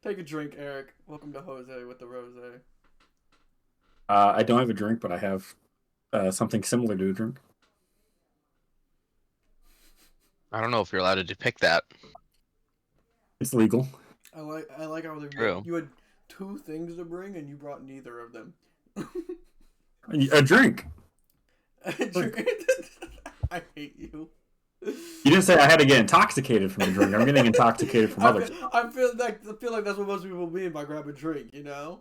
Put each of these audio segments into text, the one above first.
Take a drink, Eric. Welcome to Jose with the Rosé. I don't have a drink, but I have something similar to a drink. I don't know if you're allowed to depict that. It's legal. I like how True. you had two things to bring and you brought neither of them. A drink. I hate you. You didn't say I had to get intoxicated from a drink. I'm getting intoxicated from others. I feel like that's what most people mean by grab a drink. You know?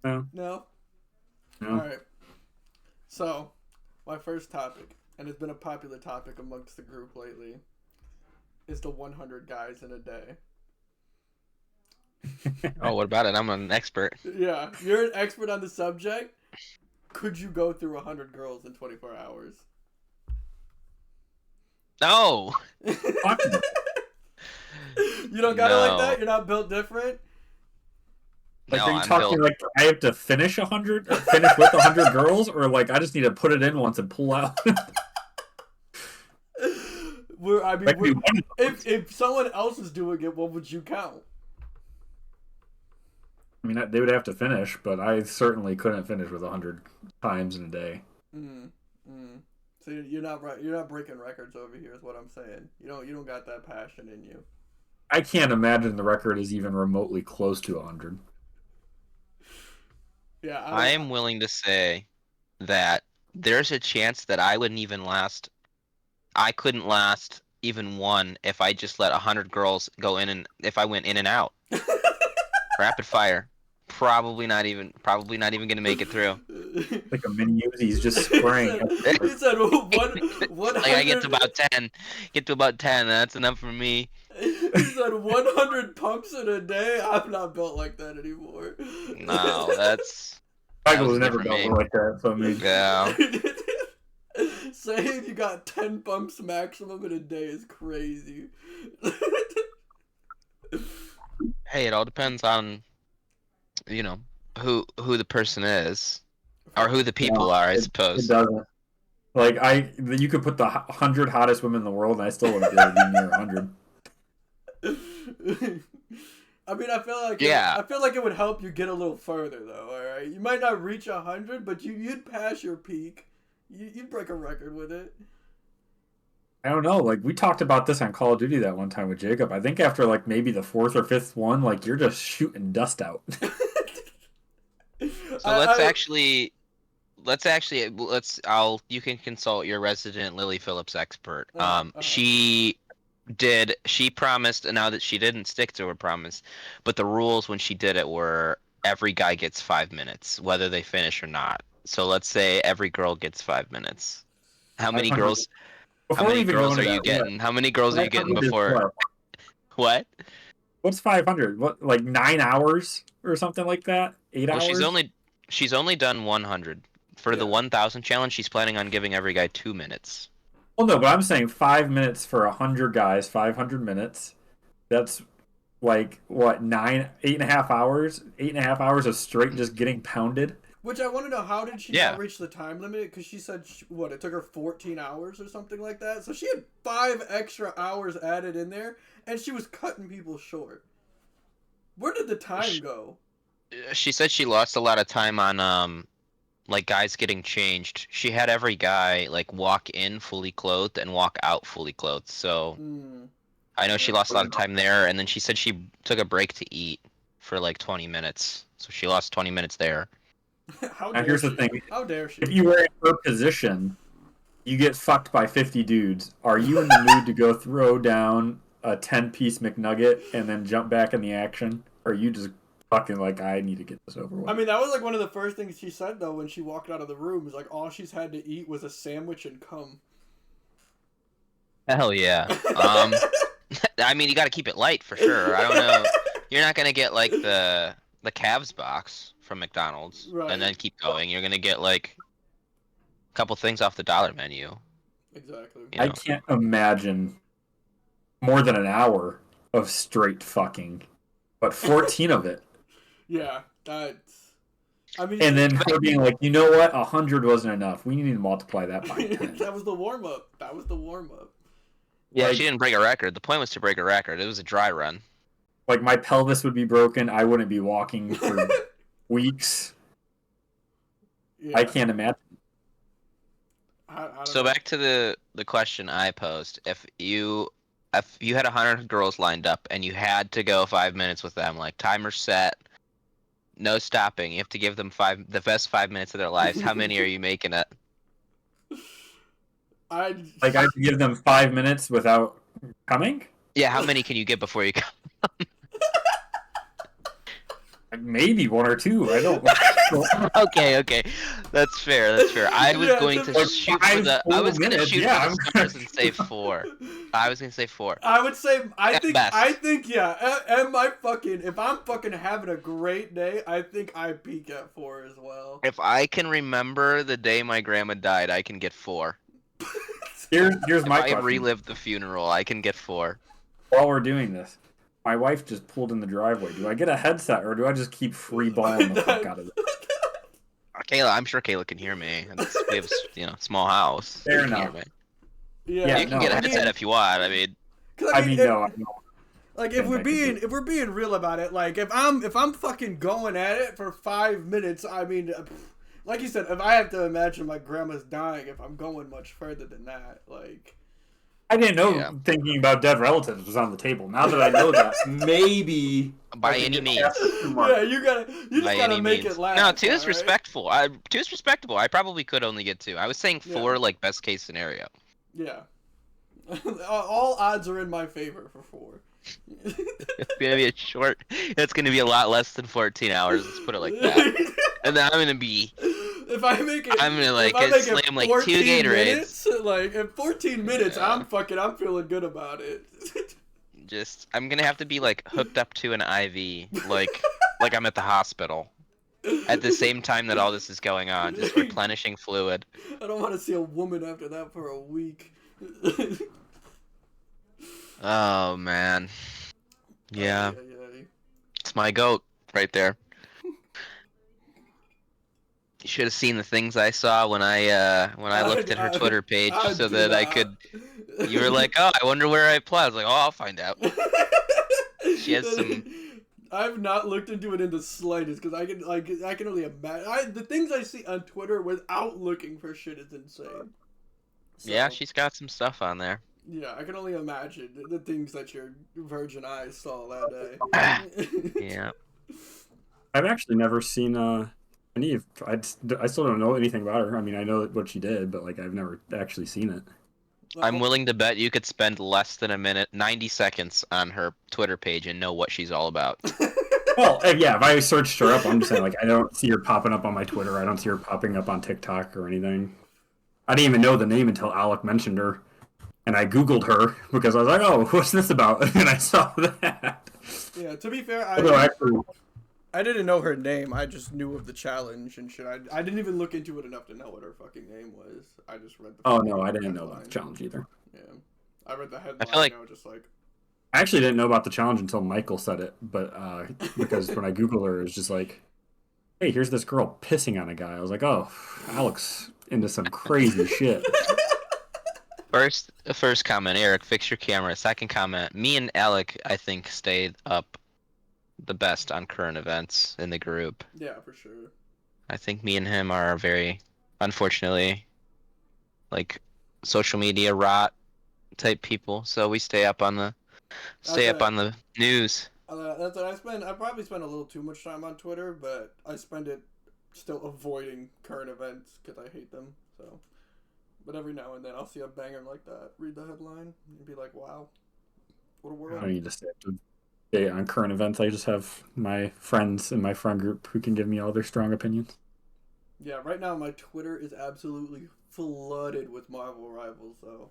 No, No. All no. right. So, my first topic, and it's been a popular topic amongst the group lately, is the 100 guys in a day. Oh, what about it? I'm an expert. Yeah, you're an expert on the subject. Could you go through 100 girls in 24 hours? No. You don't got it like No. that? You're not built different? Like, No, are you I'm talking built. like I have to finish 100, finish with 100 girls, or like I just need to put it in once and pull out? I mean, Like, do one of those. if someone else is doing it, what would you count? I mean, they would have to finish, but I certainly couldn't finish with 100 times in a day. Mm, mm. So you're not right. You're not breaking records over here, is what I'm saying. You don't got that passion in you. I can't imagine the record is even remotely close to 100. Yeah, I am willing to say that there's a chance that I wouldn't even last. I couldn't last even one if I just let 100 girls go in and if I went in and out. Rapid fire. Probably not even gonna make it through. Like a mini Uzi, he's just spraying. He said one Like I get to hundred. about 10, that's enough for me. He said 100 pumps in a day. I'm not built like that anymore. No, that Michael was was never different me. built like that, so I mean, Yeah. Saying you got 10 pumps maximum in a day is crazy. Hey, it all depends on, you know, who the person is. Or who the people no, are, I it suppose. doesn't. Like you could put the 100 hottest women in the world, and I still wouldn't be able to be near 100. I mean, Yeah. I feel like it would help you get a little further, though. All right, you might not reach 100, but you'd pass your peak. You'd break a record with it. I don't know. Like we talked about this on Call of Duty that one time with Jacob. I think after like maybe the fourth or fifth one, like you're just shooting dust out. So you can consult your resident Lily Phillips expert. She promised, and now that she didn't stick to her promise, but the rules when she did it were every guy gets 5 minutes, whether they finish or not. So let's say every girl gets 5 minutes. How many 500. girls? How Before we many even go girls into are you that, getting? How many girls are you getting 500 is before? What? what's 500? What, like 9 hours or something like that? 8 Well, hours? she's only done 100. For the Yeah. 1,000 challenge, she's planning on giving every guy 2 minutes. Well, no, but I'm saying 5 minutes for 100 guys, 500 minutes. That's like what 8.5 hours? 8.5 hours of straight just getting pounded. Which I want to know, how did she Yeah. not reach the time limit? Because she said, it took her 14 hours or something like that. So she had 5 extra hours added in there, and she was cutting people short. Where did the time go? She said she lost a lot of time on like guys getting changed. She had every guy like walk in fully clothed and walk out fully clothed. So Hmm. I know she Yeah. lost a lot of time there, and then she said she took a break to eat for like 20 minutes. So she lost 20 minutes there. How Now dare here's the she? thing: How dare she? if you were in her position, you get fucked by 50 dudes. Are you in the mood to go throw down a 10-piece McNugget and then jump back in the action? Or are you just fucking like, I need to get this over with? I mean, that was like one of the first things she said, though, when she walked out of the room. Was like, all she's had to eat was a sandwich and cum. Hell yeah. I mean, you got to keep it light for sure. I don't know. You're not gonna get like the Cavs box from McDonald's Right. and then keep going. You're gonna get like a couple things off the dollar menu. Exactly. You I know? can't imagine more than an hour of straight fucking, but 14 of it. Yeah, that's. I mean, And then her being like, you know what? 100 wasn't enough. We need to multiply that by 10. that was the warm up. Yeah, Like- she didn't break a record. The point was to break a record. It was a dry run. Like, my pelvis would be broken. I wouldn't be walking for weeks. Yeah. I can't imagine. I don't So know. back to the question I posed. If you had 100 girls lined up and you had to go 5 minutes with them, like timer set, no stopping. You have to give them the best 5 minutes of their lives. How many are you making it? I Like, I have to give them 5 minutes without coming? Yeah, how many can you get before you come? Maybe one or two. I don't. Okay, that's fair. That's fair. I was Yeah, going just to like shoot for 5 the. full I was going to minutes, shoot yeah, for the I'm stars gonna and say 4. I was going to say 4. I would say At best. I think yeah. Am I fucking if I'm fucking having a great day, I think I peak at 4 as well. If I can remember the day my grandma died, I can get 4. Here's If my I question. relived the funeral, I can get 4. While we're doing this, my wife just pulled in the driveway. Do I get a headset or do I just keep free balling the fuck out of it? Kayla, I'm sure Kayla can hear me. We have small house. Fair You can hear enough. me. Yeah, You can no, get a I headset if you want. I mean, 'cause I mean, no, I know. like if I we're think I could being real about it, like if I'm fucking going at it for 5 minutes, I mean, like you said, if I have to imagine my grandma's dying, if I'm going much further than that, like. I didn't know Yeah. thinking about dead relatives was on the table. Now that I know that, maybe by I can any get means. past the question mark. Yeah, you By just gotta any make means. it last. No, 2 is alright? respectful. 2 is respectable. I probably could only get 2. I was saying 4, Yeah. like best case scenario. Yeah. All odds are in my favor for 4. It's gonna be a short. It's gonna be a lot less than 14 hours. Let's put it like that. And then I'm gonna be. If I make it, I'm gonna, like, if I make it slam, like, 2 14 Gatorades. minutes, like in 14 minutes, Yeah. I'm feeling good about it. I'm gonna have to be like hooked up to an IV, like I'm at the hospital, at the same time that all this is going on, just replenishing fluid. I don't want to see a woman after that for a week. Oh man, yeah, Ay. it's my goat right there. You should have seen the things I saw when I looked at her Twitter page, so that I could. You were like, oh, I wonder where I apply. I was like, oh, I'll find out. She has some. I've not looked into it in the slightest because I can only imagine. The things I see on Twitter without looking for shit is insane. So, Yeah, she's got some stuff on there. Yeah, I can only imagine the things that your virgin eyes saw that day. Yeah. I've actually never seen any of. I still don't know anything about her. I mean, I know what she did, but like I've never actually seen it. I'm willing to bet you could spend less than a minute, 90 seconds on her Twitter page and know what she's all about. Well, yeah, if I searched her up, I'm just saying, like, I don't see her popping up on my Twitter. I don't see her popping up on TikTok or anything. I didn't even know the name until Alec mentioned her. And I Googled her because I was like, oh, what's this about? And I saw that. Yeah, to be fair, Although actually, I didn't know her name. I just knew of the challenge and shit. I didn't even look into it enough to know what her fucking name was. I just read the. oh, fucking no, I didn't know about headline. the challenge either. Yeah, I read the headline. feel like- and I was just like. I actually didn't know about the challenge until Michael said it, but because when I Googled her, it was just like, hey, here's this girl pissing on a guy. I was like, oh, Alex into some crazy shit. First comment, Eric, fix your camera. Second comment, me and Alec, I think, stayed up the best on current events in the group. Yeah, for sure. I think me and him are very, unfortunately, like social media rot type people. So we stay up on the news. That's what I spend. I probably spend a little too much time on Twitter, but I spend it still avoiding current events because I hate them. So, but every now and then I'll see a banger like that, read the headline, and be like, "Wow, what a I world!" don't need to stay up to date on current events. I just have my friends in my friend group who can give me all their strong opinions. Yeah, right now my Twitter is absolutely flooded with Marvel Rivals. So,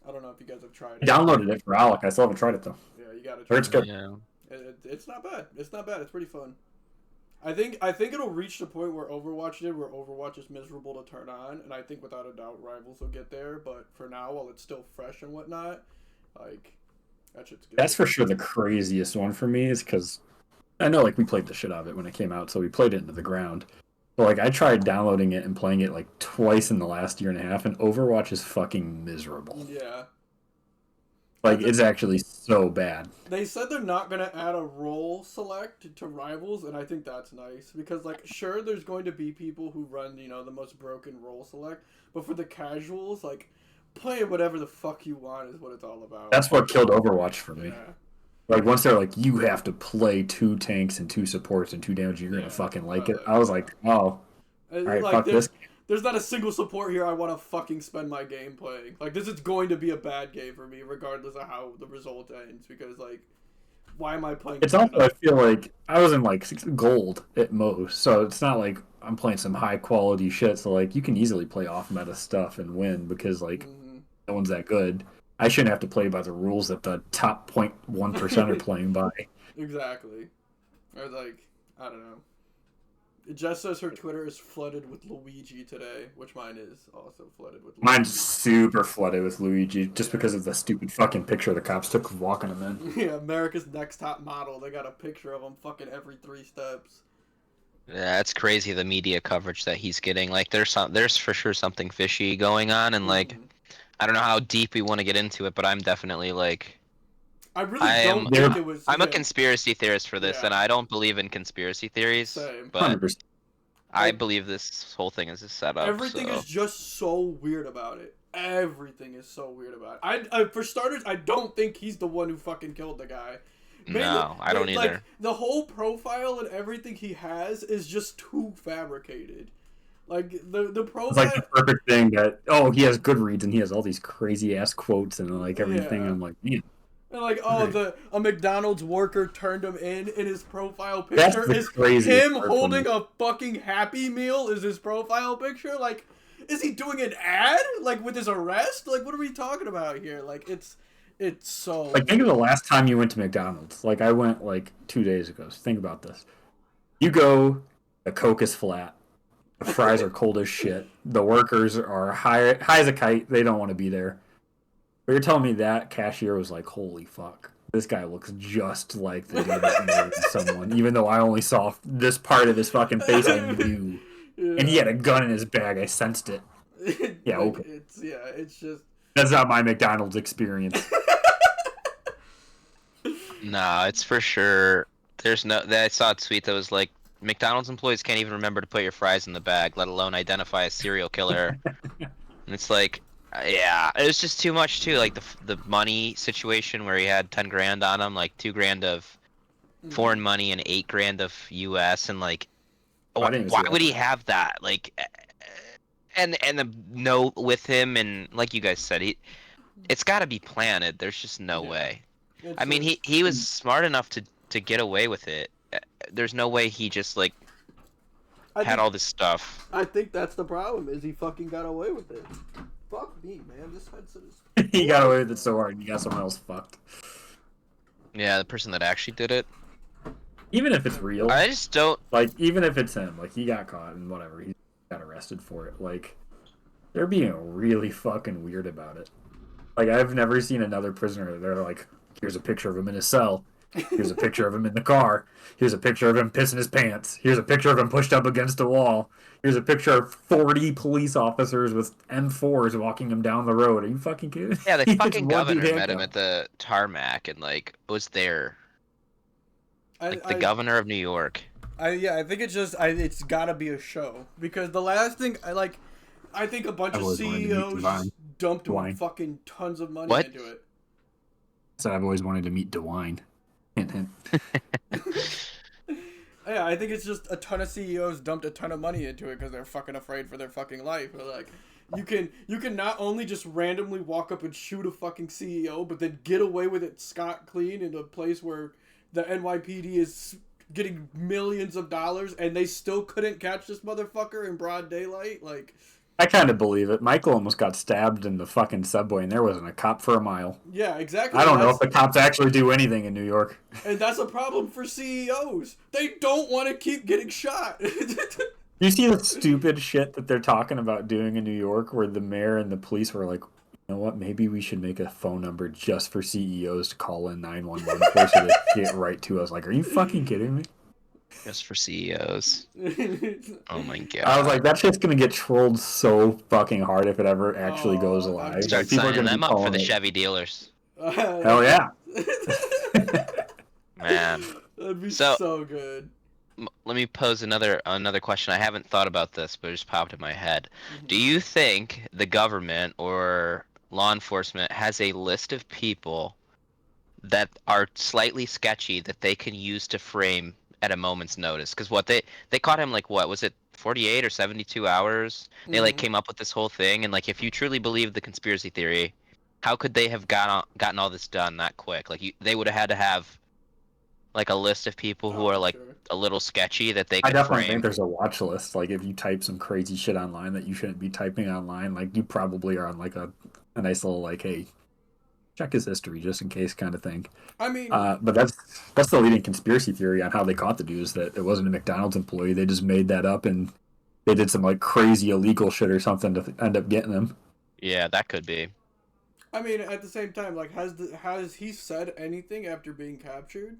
I don't know if you guys have tried I it. downloaded it for Alec. I still haven't tried it though. Yeah, you gotta Or try it's it. good. Yeah. It's not bad. It's not bad. It's pretty fun. I think it'll reach the point where Overwatch did, where Overwatch is miserable to turn on, and I think without a doubt Rivals will get there. But for now, while it's still fresh and whatnot, like that shit's good. That's for sure the craziest one for me is because I know like we played the shit out of it when it came out, so we played it into the ground. But like I tried downloading it and playing it like twice in the last year and a half, and Overwatch is fucking miserable. Yeah. Like, it's actually so bad. They said they're not gonna add a role select to Rivals, and I think that's nice because, like, sure, there's going to be people who run, you know, the most broken role select, but for the casuals, like, play whatever the fuck you want is what it's all about. That's what killed Overwatch for me. Yeah. Like, once they're like, you have to play 2 tanks and 2 supports and 2 damage, you're gonna fucking like it. I was like, oh, alright, Like, fuck this. there's not a single support here I want to fucking spend my game playing. Like, this is going to be a bad game for me, regardless of how the result ends, because, like, why am I playing? It's also, I feel like I was in like gold at most, so it's not like I'm playing some high quality shit. So like you can easily play off meta stuff and win because like no one's that good. I shouldn't have to play by the rules that the top 0.1% are playing by. Exactly. Or like, I don't know. It just says her Twitter is flooded with Luigi today, which mine is also flooded with Luigi. Mine's super flooded with Luigi just because of the stupid fucking picture the cops took of walking him in. Yeah, America's Next Top Model. They got a picture of him fucking every 3 steps. Yeah, it's crazy the media coverage that he's getting. Like, there's for sure something fishy going on, and like, I don't know how deep we want to get into it, but I'm definitely like, I really don't think it was. I'm a conspiracy theorist for this, and I don't believe in conspiracy theories. Same. But 100%. I believe this whole thing is a setup. Everything is just so weird about it. Everything is so weird about it. I for starters, I don't think he's the one who fucking killed the guy. No, I don't either. Like, the whole profile and everything he has is just too fabricated. Like, the profile... It's like the perfect thing that, oh, he has good reads and he has all these crazy-ass quotes and, like, everything. Yeah. I'm like, man. And, like, oh, a McDonald's worker turned him in his profile That's picture. the Is craziest him part holding for me. a fucking Happy Meal is his profile picture? Like, is he doing an ad? Like, with his arrest? Like, what are we talking about here? Like, it's so... Like, think of the last time you went to McDonald's. Like, I went, like, 2 days ago. So think about this. You go, the Coke is flat. The fries are cold as shit. The workers are high as a kite. They don't want to be there. But you're telling me that cashier was like, holy fuck. This guy looks just like the dude that murdered someone. Even though I only saw this part of his fucking face, I knew. Yeah. And he had a gun in his bag. I sensed it. Yeah, like, okay. It's just... That's not my McDonald's experience. No, it's for sure. There's no... I saw a tweet that was like, McDonald's employees can't even remember to put your fries in the bag, let alone identify a serial killer. And it's like, yeah, it was just too much too. Like the money situation where he had 10 grand on him, like 2 grand of foreign money and 8 grand of U.S. and like, why would he have that? Like, and the note with him, and like you guys said, it's got to be planted. There's just no way. I mean, he was smart enough to get away with it. There's no way he just like had all this stuff. I think that's the problem. Is he fucking got away with it? Fuck me, man. This headset is... He got away with it so hard, and he got someone else fucked. Yeah, the person that actually did it. Even if it's real, I just don't like. Even if it's him, like he got caught and whatever, he got arrested for it. Like they're being really fucking weird about it. Like I've never seen another prisoner. They're like, here's a picture of him in his cell. Here's a picture of him in the car. Here's a picture of him pissing his pants. Here's a picture of him pushed up against a wall. Here's a picture of 40 police officers with M4s walking him down the road. Are you fucking kidding? Yeah, the fucking governor met him at the tarmac and like was there. Like the governor of New York. I think it's just it's gotta be a show because the last thing I think a bunch of CEOs dumped fucking tons of money into it. So I've always wanted to meet DeWine. Hint, hint. Yeah, I think it's just a ton of CEOs dumped a ton of money into it because they're fucking afraid for their fucking life. But like, you can not only just randomly walk up and shoot a fucking CEO, but then get away with it scot clean in a place where the NYPD is getting millions of dollars and they still couldn't catch this motherfucker in broad daylight. Like, I kind of believe it. Michael almost got stabbed in the fucking subway, and there wasn't a cop for a mile. Yeah, exactly. I don't know if the cops actually do anything in New York. And that's a problem for CEOs. They don't want to keep getting shot. You see the stupid shit that they're talking about doing in New York, where the mayor and the police were like, you know what, maybe we should make a phone number just for CEOs to call in 911 for so they get right to us. Like, are you fucking kidding me? Just for CEOs. Oh my god. I was like, that shit's gonna get trolled so fucking hard if it ever actually goes live. Start People signing them up for the it. Chevy dealers. Hell yeah. Man. That'd be So- so good. Let me pose another question. I haven't thought about this, but it just popped in my head. Mhm. Do you think the government or law enforcement has a list of people that are slightly sketchy that they can use to frame at a moment's notice? Because what they caught him like what was it 48 or 72 hours? They like Mhm. came up with this whole thing, and like if you truly believe the conspiracy theory, how could they have gotten all this done that quick? Like they would have had to have like a list of people who Oh, are I'm like sure. a little sketchy that they I could definitely frame. think there's a watch list. Like if you type some crazy shit online that you shouldn't be typing online, like you probably are on like a nice little like, hey, check his history just in case kind of thing. I mean, But that's the leading conspiracy theory on how they caught the dude is that it wasn't a McDonald's employee. They just made that up and they did some like crazy illegal shit or something to end up getting him. Yeah, that could be. at the same time, like, has he said anything after being captured?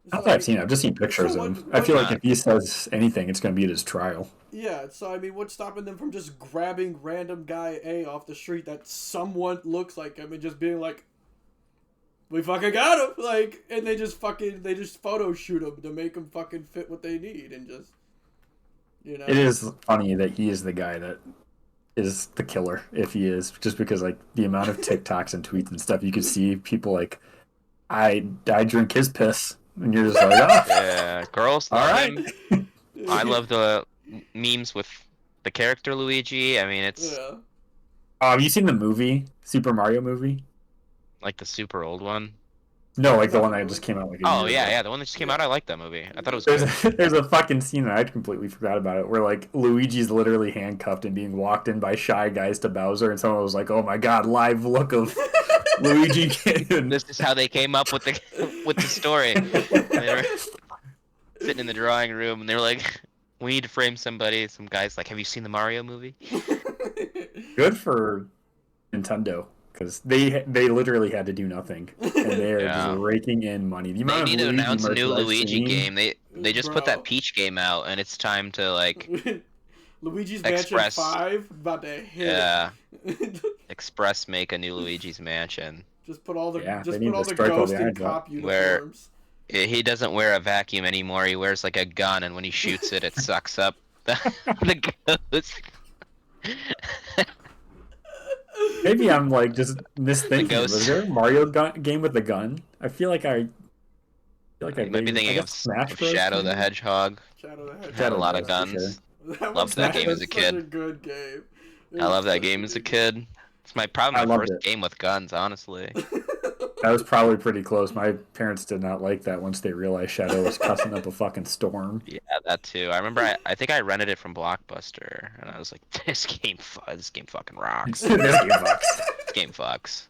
It's Not that I've seen. I've just seen pictures so of him. what- I what feel like not? if he says anything, it's going to be at his trial. Yeah, so I mean, what's stopping them from just grabbing random guy A off the street that somewhat looks like him and just being like, "We fucking got him!" Like, and they just photo shoot him to make him fucking fit what they need and just, you know. It is funny that he is the guy that is the killer, if he is, just because like the amount of TikToks and tweets and stuff you could see people like, I drink his piss, and you're just like, oh, Yeah, girls all love right. him. I love the memes with the character Luigi. I mean, it's Yeah. Oh, have you seen the movie Super Mario movie? like the super old one. No, like the one that just came out like a Oh year yeah, ago. yeah, the one that just came out. I like that movie. I thought it was There's good. there's a fucking scene that I completely forgot about it where like Luigi's literally handcuffed and being walked in by Shy Guys to Bowser, and someone was like, "Oh my god, live look of Luigi King." This is how they came up with the with the story. They were sitting in the drawing room, and they were like, "We need to frame somebody." Some guys like, "Have you seen the Mario movie?" Good for Nintendo because they literally had to do nothing and they are Yeah. just raking in money. The They amount need of to Luigi announce a merch new that I've Luigi seen- game. They just put Bro. that Peach game out, and it's time to like Luigi's Express. Mansion 5 about to hit. yeah express make a new Luigi's Mansion. Just put all the Yeah, they need to Ghost strike while and the iron's hot. cop Where- uniforms. He doesn't wear a vacuum anymore. He wears like a gun, and when he shoots it, it sucks up the ghost. Maybe I'm like just misthinking. ghost. Was there a Mario game with a gun? I feel like I You might be thinking I of, guess Smash of Bros. Shadow the maybe? Hedgehog. Shadow the Hedgehog. Had a lot of Bros, for guns. That Loved that game as a such kid. a good game. It I was love that such game as a good kid. It's my probably I my loved first it. game with guns, honestly. That was probably pretty close. My parents did not like that once they realized Shadow was cussing up a fucking storm. Yeah, that too. I remember I think I rented it from Blockbuster, and I was like, this game fucking rocks. This game fucks. This game fucks.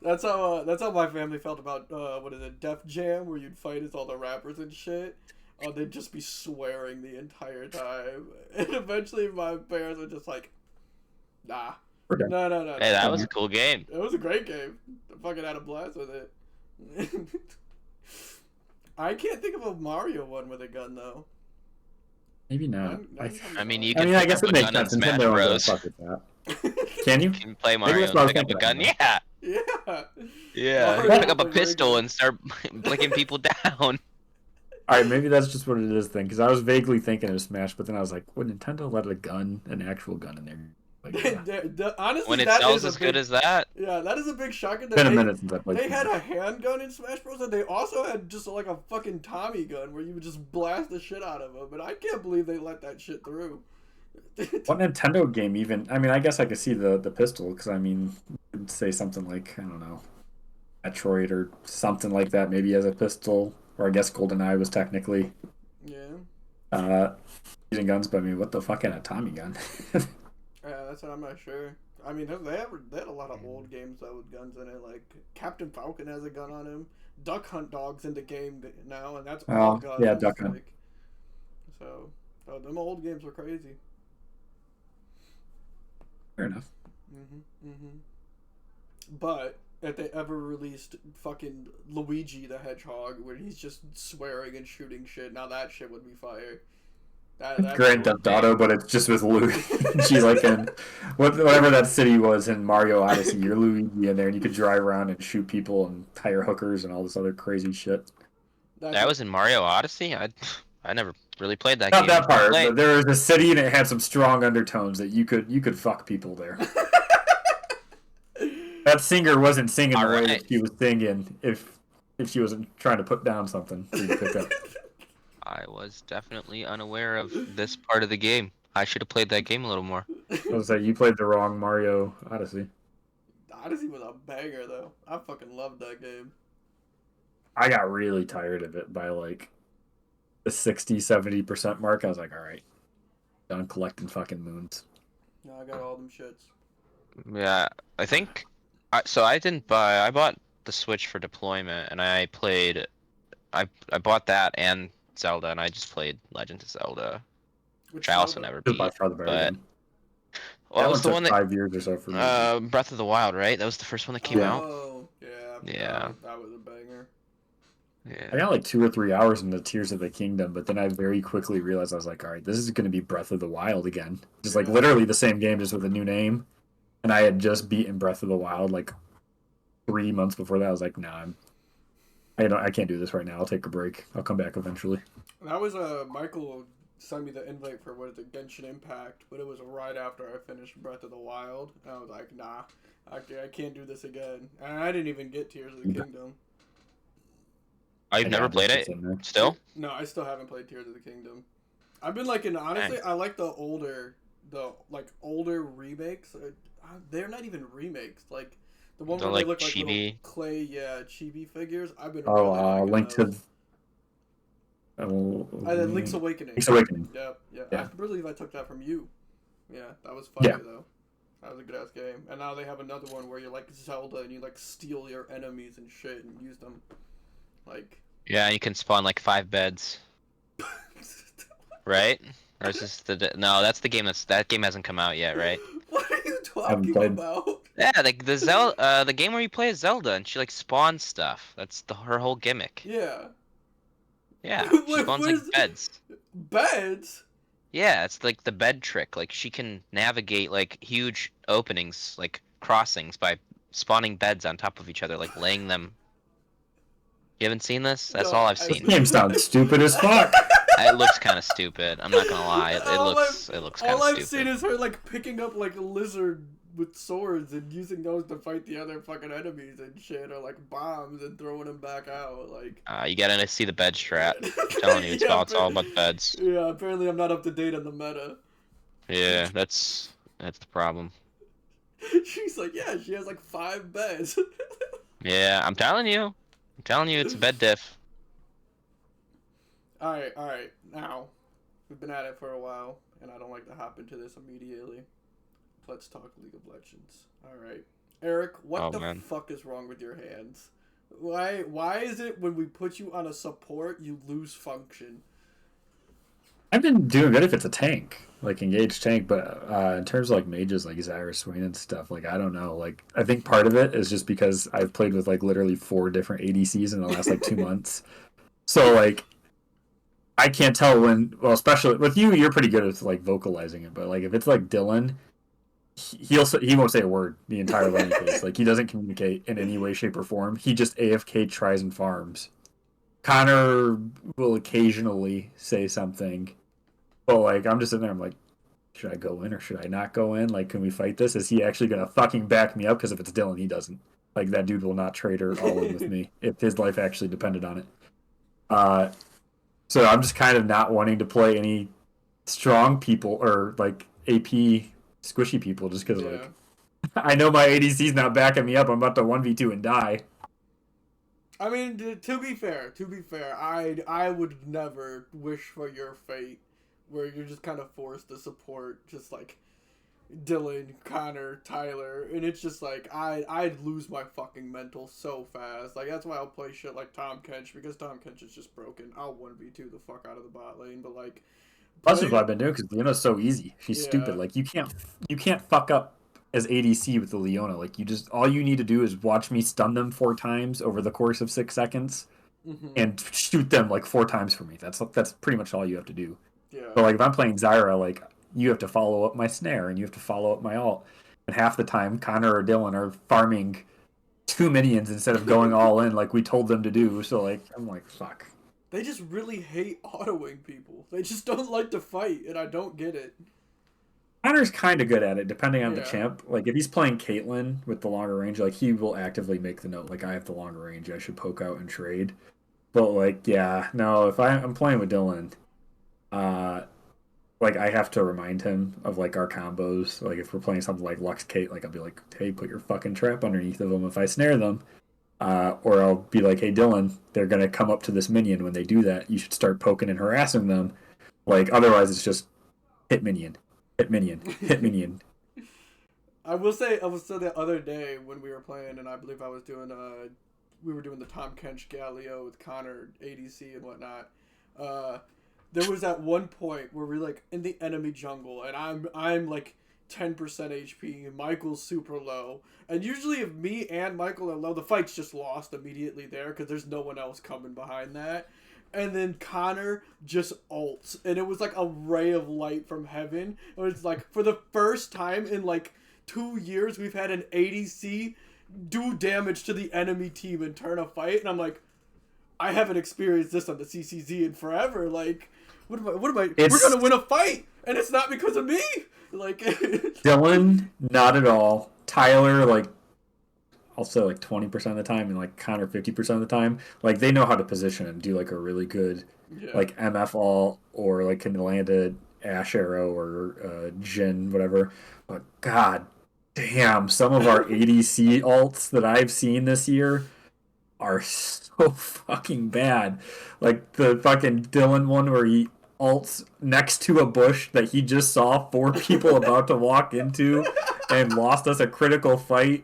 That's how my family felt about what is it, Def Jam, where you'd fight as all the rappers and shit. They'd just be swearing the entire time, and eventually my parents were just like, "Nah, We're done. no." Hey, that was a cool game. It was a great game. I fucking had a blast with it. I can't think of a Mario one with a gun though. Maybe not. I mean, you I can mean, I pick guess up it a makes gun in sense. Smash Nintendo owns Bros. that. Fuck with that. Can you? You can play Maybe Mario that's what I and was pick up a thinking gun. about. Yeah, Yeah. yeah. You Mario pick up a was a great pistol game. and start blicking people down. All right, maybe that's just what it is then, because I was vaguely thinking of Smash, but then I was like, would Nintendo let an actual gun in there? Like, yeah. Honestly, When it that sells is a as good big- as that. Yeah, that is a big shocker. It's been a minute since I played. They had Smash. a handgun in Smash Bros. And they also had just like a fucking Tommy gun where you would just blast the shit out of them. But I can't believe they let that shit through. What Nintendo game even? I mean, I guess I could see the pistol, because I mean, you'd say something like, I don't know, Metroid or something like that, maybe as a pistol, or I guess GoldenEye was technically Yeah. using guns, but I mean, what the fuck had a Tommy gun? Yeah, that's what I'm not sure. I mean, they had a lot of old games though with guns in it. Like Captain Falcon has a gun on him. Duck Hunt Dog's in the game now, and that's all Oh, guns. yeah, Duck Hunt. Like, so them old games were crazy. Fair enough. But if they ever released fucking Luigi the Hedgehog, where he's just swearing and shooting shit, now that shit would be fire. That's Grand cool. Theft Auto, but it's just with Luigi. Like in whatever that city was in Mario Odyssey. You're Luigi in there, and you could drive around and shoot people and hire hookers and all this other crazy shit. That was in Mario Odyssey. I never really played that Not game. that part, but there was a city and it had some strong undertones that you could fuck people there. That singer wasn't singing the way that she was singing if she wasn't trying to put down something for you to pick up. I was definitely unaware of this part of the game. I should have played that game a little more. I was like, you played the wrong Mario Odyssey. Odyssey was a banger though. I fucking loved that game. I got really tired of it by like the 60-70% mark. I was like, all right, done collecting fucking moons. No, I got all them shits. Yeah, I think. I didn't buy. I bought the Switch for deployment, and I played. I bought that and Zelda, and I just played Legend of Zelda, which I also never beat. By far the better game. Well, that was the one that 5 years or so for me. Breath of the Wild, right? That was the first one that came out. Oh, yeah. Yeah. That was a banger. Yeah. I got like 2 or 3 hours into Tears of the Kingdom, but then I very quickly realized I was like, all right, this is going to be Breath of the Wild again. Just like literally the same game, just with a new name. And I had just beaten Breath of the Wild like 3 months before that. I was like, nah, I can't do this right now. I'll take a break. I'll come back eventually. That was Michael sent me the invite for what is it, Genshin Impact, but it was right after I finished Breath of the Wild. And I was like, nah, I can't do this again. And I didn't even get Tears of the Kingdom. I've never played it. Still? No, I still haven't played Tears of the Kingdom. I've been liking, honestly, I like the older remakes. They're not even remakes. Like the one where they look like little clay, chibi figures. I've been Link to. And then Link's Awakening. Link's Awakening. Yeah. Yeah. I believe I took that from you. Yeah, that was fire though. That was a good ass game. And now they have another one where you're like Zelda and you like steal your enemies and shit and use them. Like. Yeah, you can spawn like 5 beds. Right? Or is this no? That's the game. That game hasn't come out yet, right? What are you talking about? Yeah, like the Zelda, the game where you play as Zelda and she like spawns stuff. That's her whole gimmick. Yeah. Yeah, she spawns like beds. Beds? Yeah, it's like the bed trick. Like she can navigate like huge openings, like crossings, by spawning beds on top of each other, like laying them. You haven't seen this? That's all I've seen. This game sounds stupid as fuck. It looks kind of stupid. I'm not gonna lie. It looks kind of stupid. All I've seen is her like picking up like a lizard with swords and using those to fight the other fucking enemies and shit, or like bombs and throwing them back out. Like you gotta see the bed strat. I'm telling you, it's all about beds. Yeah, apparently I'm not up to date on the meta. Yeah, that's the problem. She's like, yeah, she has like 5 beds. Yeah, I'm telling you, it's a bed diff. All right. Now, we've been at it for a while, and I don't like to hop into this immediately. Let's talk League of Legends. All right, Eric, what the fuck is wrong with your hands? Why is it when we put you on a support, you lose function? I've been doing good if it's a tank, like engaged tank, but in terms of like mages like Zyra Swain and stuff, like I don't know. Like I think part of it is just because I've played with like literally 4 different ADCs in the last like 2 months. So like I can't tell when, well, especially with you, you're pretty good at like vocalizing it, but like if it's like Dylan, he won't say a word the entire learning phase. Like he doesn't communicate in any way, shape, or form. He just AFK tries and farms. Connor will occasionally say something, but like I'm just sitting there. I'm like, should I go in or should I not go in? Like, can we fight this? Is he actually gonna fucking back me up? Because if it's Dylan, he doesn't. Like that dude will not trade or all in with me if his life actually depended on it. So I'm just kind of not wanting to play any strong people or like AP squishy people just because like I know my ADC's not backing me up. I'm about to 1v2 and die. I mean, to be fair, I would never wish for your fate where you're just kind of forced to support just like Dylan, Connor, Tyler, and it's just like I'd lose my fucking mental so fast. Like that's why I'll play shit like Tom Kench, because Tom Kench is just broken. I'll 1v2 the fuck out of the bot lane, but like that's what I've been doing because Leona's so easy. She's stupid. Like you can't fuck up as ADC with the Leona. Like all you need to do is watch me stun them 4 times over the course of 6 seconds, and shoot them like 4 times for me. That's pretty much all you have to do. Yeah. But like if I'm playing Zyra, like you have to follow up my snare and you have to follow up my ult. And half the time, Connor or Dylan are farming 2 minions instead of going all in like we told them to do. So like I'm like, fuck. They just really hate autoing people. They just don't like to fight, and I don't get it. Connor's kind of good at it, depending on the Yeah. champ. Like if he's playing Caitlyn with the longer range, like he will actively make the note, like I have the longer range, I should poke out and trade. But like, yeah, no, if I'm playing with Dylan, uh, like I have to remind him of like our combos. Like if we're playing something like Lux Kate, like I'll be like, hey, put your fucking trap underneath of them if I snare them. Or I'll be like, hey, Dylan, they're gonna come up to this minion. When they do that, you should start poking and harassing them. Like otherwise, it's just hit minion, hit minion, hit minion. I was still the other day when we were playing, and I believe I was doing we were doing the Tom Kench Galio with Connor ADC and whatnot. There was at one point where we're like in the enemy jungle, and I'm like 10% HP. Michael's super low, and usually if me and Michael are low, the fight's just lost immediately there because there's no one else coming behind that. And then Connor just ults, and it was like a ray of light from heaven. It was like for the first time in like 2 years, we've had an ADC do damage to the enemy team and turn a fight, and I'm like, I haven't experienced this on the CCZ in forever. Like, we're gonna win a fight, and it's not because of me. Like, Dylan, not at all. Tyler, like, I'll say like 20% of the time, and like Connor 50% of the time. Like, they know how to position and do like a really good, yeah. like MF all or like can land a Ash arrow or Jin, whatever. But god damn, some of our ADC alts that I've seen this year are so fucking bad. Like the fucking Dylan one where he alts next to a bush that he just saw 4 people about to walk into and lost us a critical fight.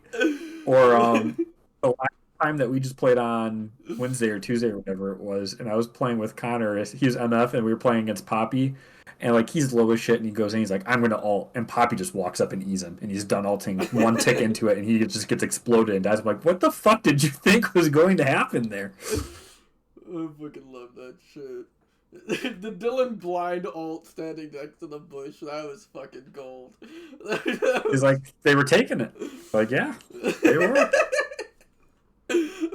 Or the last time that we just played on Wednesday or Tuesday or whatever it was, and I was playing with Connor. He was MF and we were playing against Poppy. And like he's low as shit, and he goes in, he's like, "I'm gonna ult," and Poppy just walks up and eats him, and he's done ulting one tick into it, and he just gets exploded and dies. I'm like, "What the fuck did you think was going to happen there?" I fucking love that shit. The Dylan blind ult standing next to the bush, that was fucking gold. He's like, "They were taking it." Like, yeah, they were.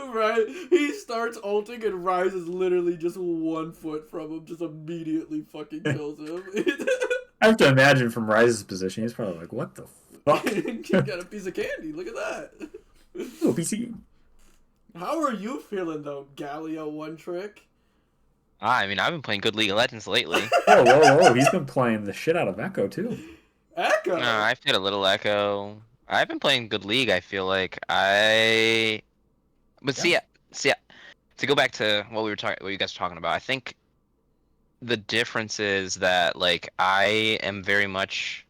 Right? He starts ulting and Rise is literally just 1 foot from him, just immediately fucking kills him. I have to imagine from Rise's position, he's probably like, "What the fuck?" He got a piece of candy. Look at that. Ooh, PC. How are you feeling though, Galio one trick? I mean, I've been playing good League of Legends lately. Whoa, whoa, whoa! He's been playing the shit out of Echo too. Echo. No, I've played a little Echo. I've been playing good League. I feel like but see, to go back to what you guys were talking about, I think the difference is that like I am very much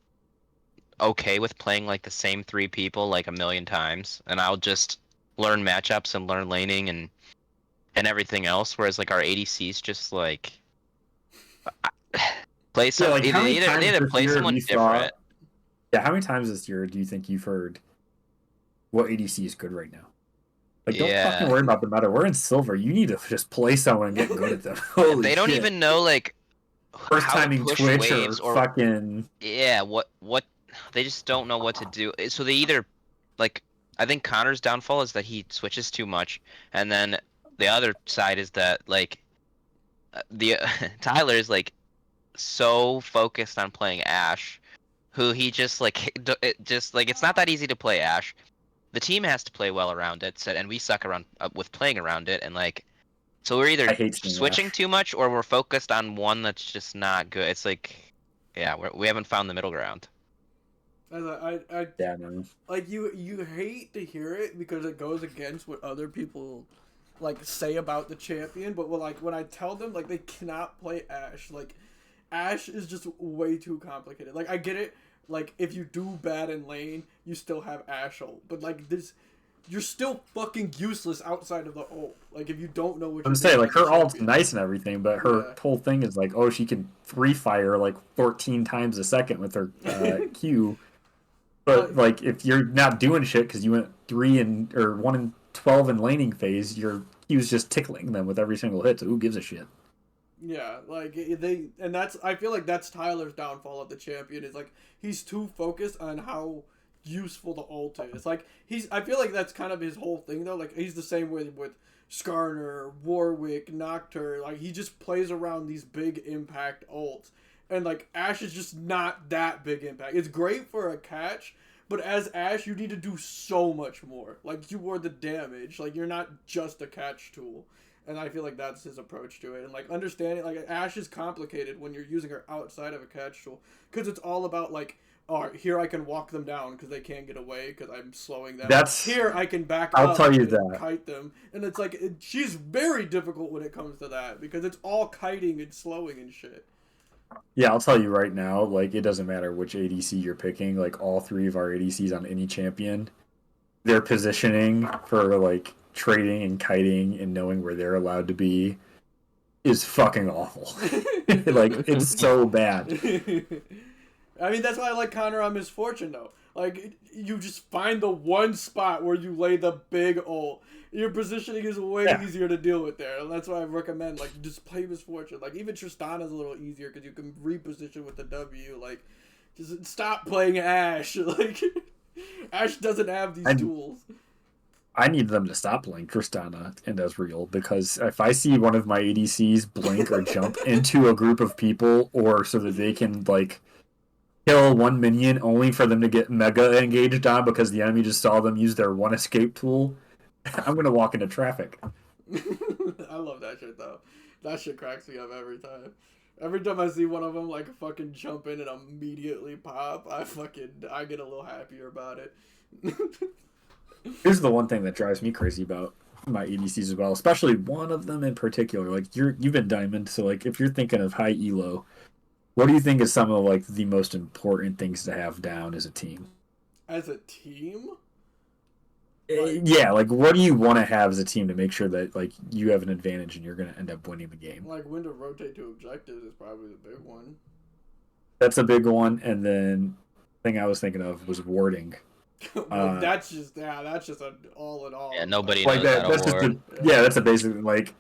okay with playing like the same 3 people like a million times, and I'll just learn matchups and learn laning and everything else. Whereas like our ADCs just like play some like, how many either times this play year someone you saw- different. Yeah, how many times this year do you think you've heard what ADC is good right now? Like, don't Yeah. fucking worry about the meta. We're in silver. You need to just play someone and get good at them. Holy They don't shit. even know like First how to timing push Twitch waves or or fucking. yeah, what they just don't know what to do. So they either like I think Connor's downfall is that he switches too much, and then the other side is that like the Tyler is like so focused on playing Ash, who he just like it's not that easy to play Ash. The team has to play well around it, so, and we suck around with playing around it, and like so we're either I hate seeing switching Ash. too much or we're focused on one that's just not good. It's like yeah, we haven't found the middle ground. Yeah, man. Like you hate to hear it because it goes against what other people like say about the champion, but when I tell them like they cannot play Ashe, like Ashe is just way too complicated. Like I get it, like if you do bad in lane, you still have Ashe ult, but like this, you're still fucking useless outside of the ult. Like if you don't know what I'm you're saying, doing like, her as a ult's champion. nice and everything, but her Yeah. whole thing is like, oh, she can free fire like 14 times a second with her Q. But like, if you're not doing shit because you went 1 in 12 in laning phase, your Q's just tickling them with every single hit. So who gives a shit? Yeah, like and that's I feel like that's Tyler's downfall of the champion is like he's too focused on how useful the ult is. Like I feel like that's kind of his whole thing though. Like he's the same way with Skarner, Warwick, Nocturne. Like he just plays around these big impact ults. And like Ashe is just not that big impact. It's great for a catch, but as Ashe you need to do so much more. Like you were the damage. Like you're not just a catch tool. And I feel like that's his approach to it. And like understanding, like Ashe is complicated when you're using her outside of a catch tool, because it's all about like, all right, here I can walk them down because they can't get away because I'm slowing them. That's Here I can back I'll up tell you and that. kite them, and it's like she's very difficult when it comes to that because it's all kiting and slowing and shit. Yeah, I'll tell you right now, like, it doesn't matter which ADC you're picking. Like, all three of our ADCs on any champion, their positioning for, like, trading and kiting and knowing where they're allowed to be is fucking awful. Like, it's so bad. I mean, that's why I like Connor on Misfortune, though. Like, you just find the one spot where you lay the big ult. Your positioning is way easier to deal with there, and that's why I recommend, like, just play Misfortune. Like, even Tristana's a little easier because you can reposition with the W. Like, just stop playing Ashe. Like, Ashe doesn't have these tools. I need them to stop playing Tristana and Ezreal, because if I see one of my ADCs blink or jump into a group of people, or so that they can, like, kill one minion only for them to get mega engaged on because the enemy just saw them use their one escape tool, I'm gonna walk into traffic. I love that shit though. That shit cracks me up every time. Every time I see one of them like fucking jump in and immediately pop, I get a little happier about it. Here's the one thing that drives me crazy about my ADCs as well, especially one of them in particular. Like you've been Diamond, so like if you're thinking of high elo, what do you think is some of like the most important things to have down as a team? As a team? Yeah, like what do you want to have as a team to make sure that like you have an advantage and you're going to end up winning the game? Like when to rotate to objectives is probably the big one. That's a big one, and then the thing I was thinking of was warding. Well, that's just an all in all. Yeah, nobody like knows that's that award. that's a basic like.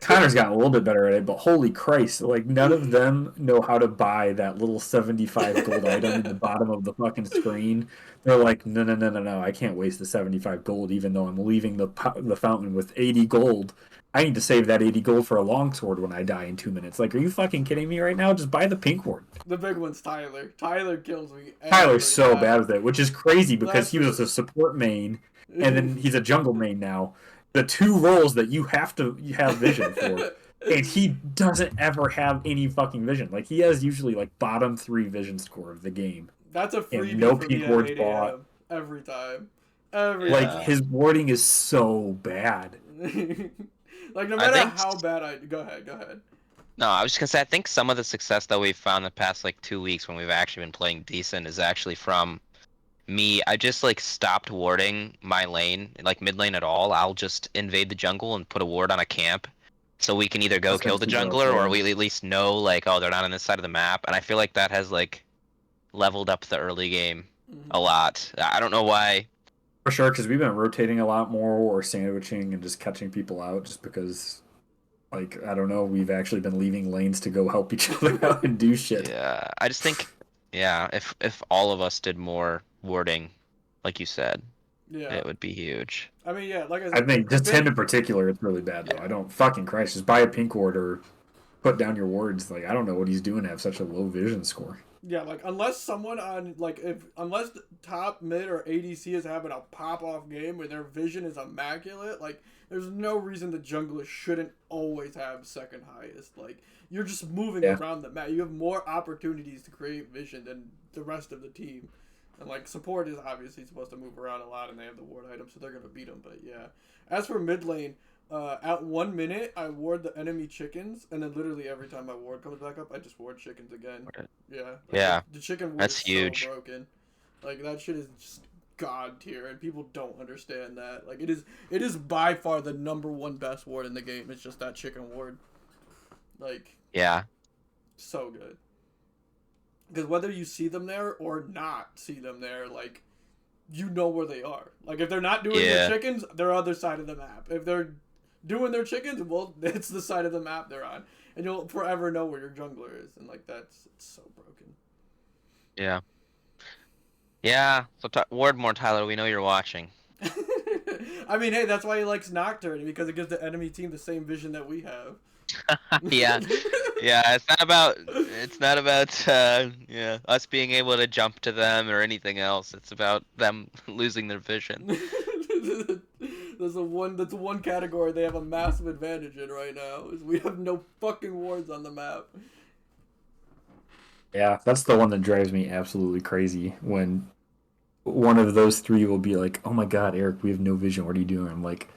Connor's gotten a little bit better at it, but holy Christ, like none of them know how to buy that little 75 gold item in the bottom of the fucking screen. They're like, no, I can't waste the 75 gold, even though I'm leaving the fountain with 80 gold. I need to save that 80 gold for a longsword when I die in 2 minutes. Like, are you fucking kidding me right now? Just buy the pink ward. The big one's Tyler. Tyler kills me. Tyler's so bad with it, which is crazy because he was a support main, and then he's a jungle main now. The two roles that you have vision for, and he doesn't ever have any fucking vision. Like he has usually like bottom 3 vision score of the game. That's a freebie no for pink me wards at 8 bought. every time. Like his warding is so bad. Like no matter how bad go ahead. No, I was just gonna say I think some of the success that we've found the past like 2 weeks when we've actually been playing decent is actually from me. I just like stopped warding my lane, like mid lane at all. I'll just invade the jungle and put a ward on a camp, so we can either go kill the jungler or we at least know like, oh, they're not on this side of the map. And I feel like that has like leveled up the early game a lot. I don't know why. For sure, because we've been rotating a lot more or sandwiching and just catching people out, just because, like, I don't know, we've actually been leaving lanes to go help each other out and do shit. Yeah, I just think, if all of us did more warding, like you said, it would be huge. I mean, yeah, like I said, I think just him in particular, it's really bad though. I don't fucking Christ, just buy a pink ward or put down your wards. Like I don't know what he's doing to have such a low vision score. Yeah, like unless someone on unless the top mid or ADC is having a pop off game where their vision is immaculate, like there's no reason the jungler shouldn't always have second highest. Like you're just moving around the map. You have more opportunities to create vision than the rest of the team. And like support is obviously supposed to move around a lot, and they have the ward item, so they're gonna beat them. But yeah, as for mid lane, at 1 minute I ward the enemy chickens, and then literally every time my ward comes back up, I just ward chickens again. Yeah, the chicken ward that's is huge. So broken. Like that shit is just god tier, and people don't understand that. Like it is by far the #1 best ward in the game. It's just that chicken ward. Like so good. Because whether you see them there or not see them there, like, you know where they are. Like, if they're not doing their chickens, they're other side of the map. If they're doing their chickens, well, it's the side of the map they're on, and you'll forever know where your jungler is, and like it's so broken. Yeah. Yeah. So Wardmore, Tyler, we know you're watching. I mean, hey, that's why he likes Nocturne, because it gives the enemy team the same vision that we have. Yeah. Yeah, it's not about yeah, us being able to jump to them or anything else. It's about them losing their vision. That's one category they have a massive advantage in right now, is we have no fucking wards on the map. Yeah, that's the one that drives me absolutely crazy when one of those three will be like, "Oh my god, Eric, we have no vision. What are you doing?" I'm like,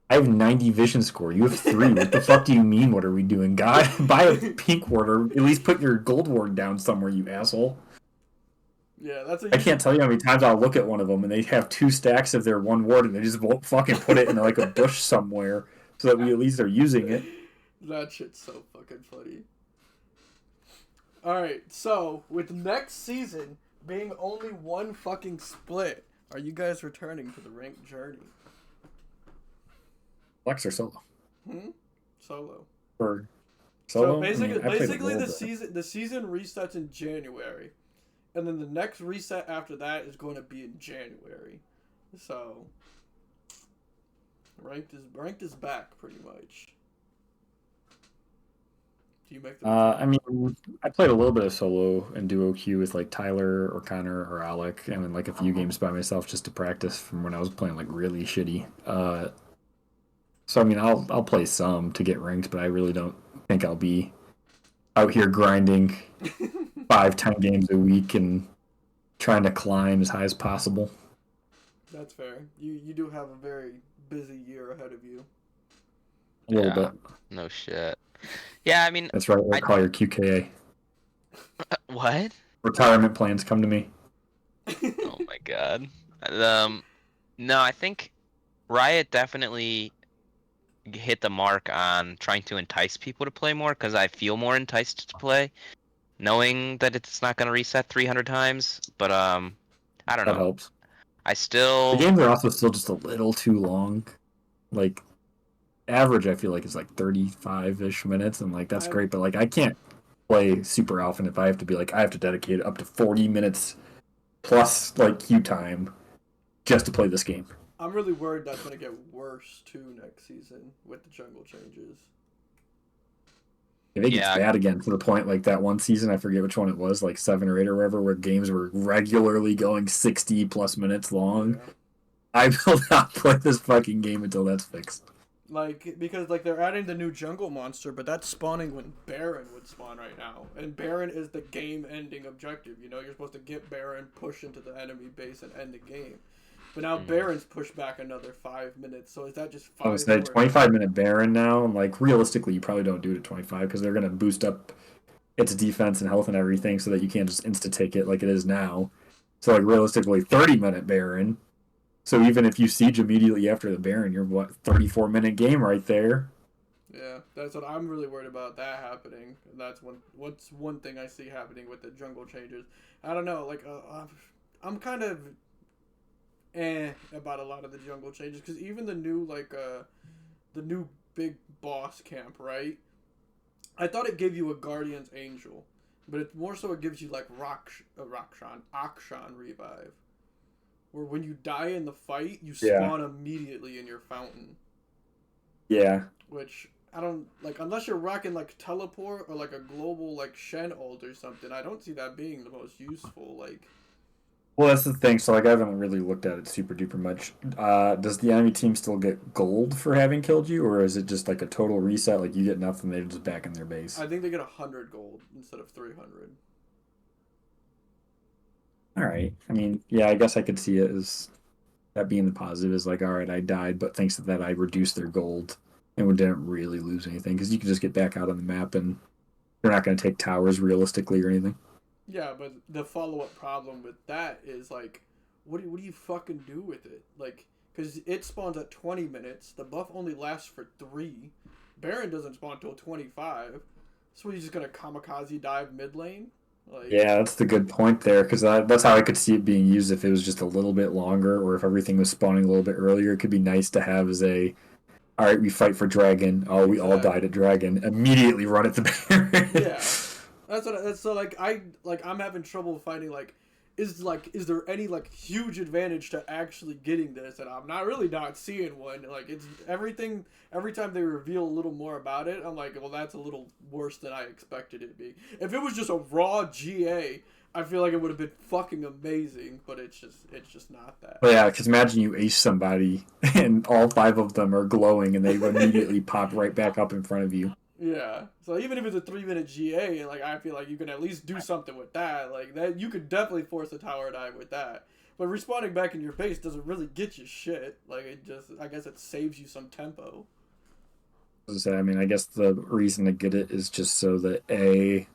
"I have 90 vision score. You have 3. What the fuck do you mean? What are we doing? God, buy a pink ward or at least put your gold ward down somewhere, you asshole." Yeah, that's a I can't tell you how many times I'll look at one of them and they have 2 stacks of their one ward and they just won't fucking put it in like a bush somewhere so that we at least are using it. That shit's so fucking funny. Alright, so with next season being only one fucking split, are you guys returning to the ranked journey? Flex or solo? Solo. Or solo? So basically, I played a little the season resets in January, and then the next reset after that is going to be in January. So ranked is back pretty much. Do you make the? I mean, I played a little bit of solo and duo queue with like Tyler or Connor or Alec, and then like a few games by myself just to practice from when I was playing like really shitty. So I mean, I'll play some to get ranked, but I really don't think I'll be out here grinding 5-10 games a week and trying to climb as high as possible. That's fair. You do have a very busy year ahead of you. A little bit. No shit. Yeah, I mean, that's right. I call your QKA. What? Retirement plans come to me. Oh my god. No, I think Riot definitely hit the mark on trying to entice people to play more because I feel more enticed to play, knowing that it's not gonna reset 300 times. But I don't know. That helps. I still. The games are also still just a little too long. Like average, I feel like is like 35-ish minutes, and like that's great. But like I can't play super often if I have to be like I have to dedicate up to 40 minutes plus like queue time just to play this game. I'm really worried that's going to get worse too next season with the jungle changes. If it gets bad again to the point like that one season, I forget which one it was, like 7 or 8 or whatever, where games were regularly going 60 plus minutes long. Yeah. I will not play this fucking game until that's fixed. Like, because like they're adding the new jungle monster, but that's spawning when Baron would spawn right now. And Baron is the game-ending objective, you know? You're supposed to get Baron, push into the enemy base, and end the game. But now Baron's pushed back another 5 minutes, so is that just 5 minutes? I was 25-minute Baron now, and like realistically, you probably don't do it at 25 because they're gonna boost up its defense and health and everything, so that you can't just insta take it like it is now. So like realistically, 30-minute Baron. So even if you siege immediately after the Baron, you're 34-minute game right there. Yeah, that's what I'm really worried about that happening. And that's one thing I see happening with the jungle changes. I don't know, like I'm kind of about a lot of the jungle changes because even the new the new big boss camp, right? I thought it gave you a Guardian's Angel, but it more so it gives you like Akshan revive, where when you die in the fight, you spawn immediately in your fountain. Yeah. Which I don't like unless you're rocking like teleport or like a global like Shen ult or something. I don't see that being the most useful. Like. Well, that's the thing. So, like, I haven't really looked at it super duper much. Does the enemy team still get gold for having killed you, or is it just like a total reset? Like, you get nothing, they're just back in their base. I think they get 100 gold instead of 300. All right. I mean, yeah, I guess I could see it as that being the positive. Is like, all right, I died, but thanks to that, I reduced their gold, and we didn't really lose anything because you can just get back out on the map, and you're not going to take towers realistically or anything. Yeah, but the follow-up problem with that is, like, what do you fucking do with it? Like, because it spawns at 20 minutes. The buff only lasts for 3. Baron doesn't spawn until 25. So you're just going to kamikaze dive mid lane? Like, yeah, that's the good point there, because that's how I could see it being used if it was just a little bit longer, or if everything was spawning a little bit earlier. It could be nice to have as a All right, we fight for dragon. Oh, we all died at dragon. Immediately run at the Baron. Yeah, that's so I'm having trouble finding is there any huge advantage to actually getting this, and I'm not seeing one. Like it's everything. Every time they reveal a little more about it, I'm like, well, that's a little worse than I expected it to be. If it was just a raw GA, I feel like it would have been fucking amazing, but it's just not that. Well, yeah, because imagine you ace somebody and all 5 of them are glowing and they immediately pop right back up in front of you. Yeah. So even if it's a 3-minute GA, I feel like you can at least do something with that. Like that, you could definitely force a tower dive with that. But respawning back in your base doesn't really get you shit. I guess it saves you some tempo. I mean, I guess the reason to get it is just so that A,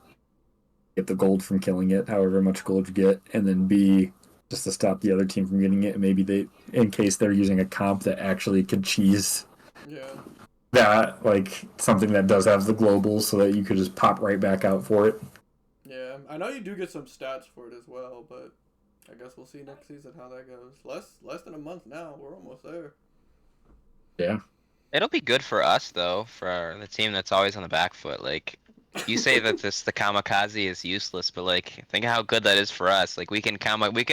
get the gold from killing it, however much gold you get, and then B, just to stop the other team from getting it. And maybe in case they're using a comp that actually could cheese that, something that does have the globals, so that you could just pop right back out for it. Yeah, I know you do get some stats for it as well, but I guess we'll see next season how that goes. Less than a month now. We're almost there. Yeah. It'll be good for us though, for the team that's always on the back foot. Like, you say that the kamikaze is useless, but think how good that is for us. Like we can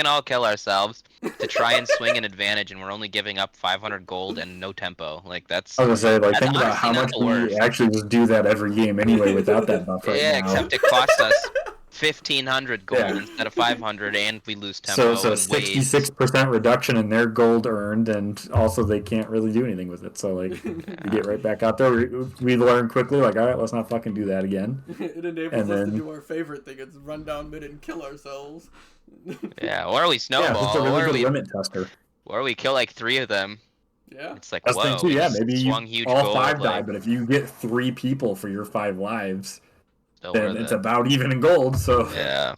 all kill ourselves to try and swing an advantage, and we're only giving up 500 gold and no tempo. Like that's. I was gonna say, that's think about how much we actually just do that every game anyway without that buff right now. Yeah, except it costs us 1,500 gold instead of 500, and we lose tempo. So 66% reduction in their gold earned, and also they can't really do anything with it. So we get right back out there. We learn quickly. All right, let's not fucking do that again. It enables us to do our favorite thing: is run down mid and kill ourselves. Yeah, or we snowball. Yeah, it's a really good limit tester. Or we kill 3 of them. Yeah, it's like, that's whoa, the thing too. Yeah, maybe swung huge all gold, 5 die, but if you get 3 people for your 5 lives, still then it's about even in gold. So yeah.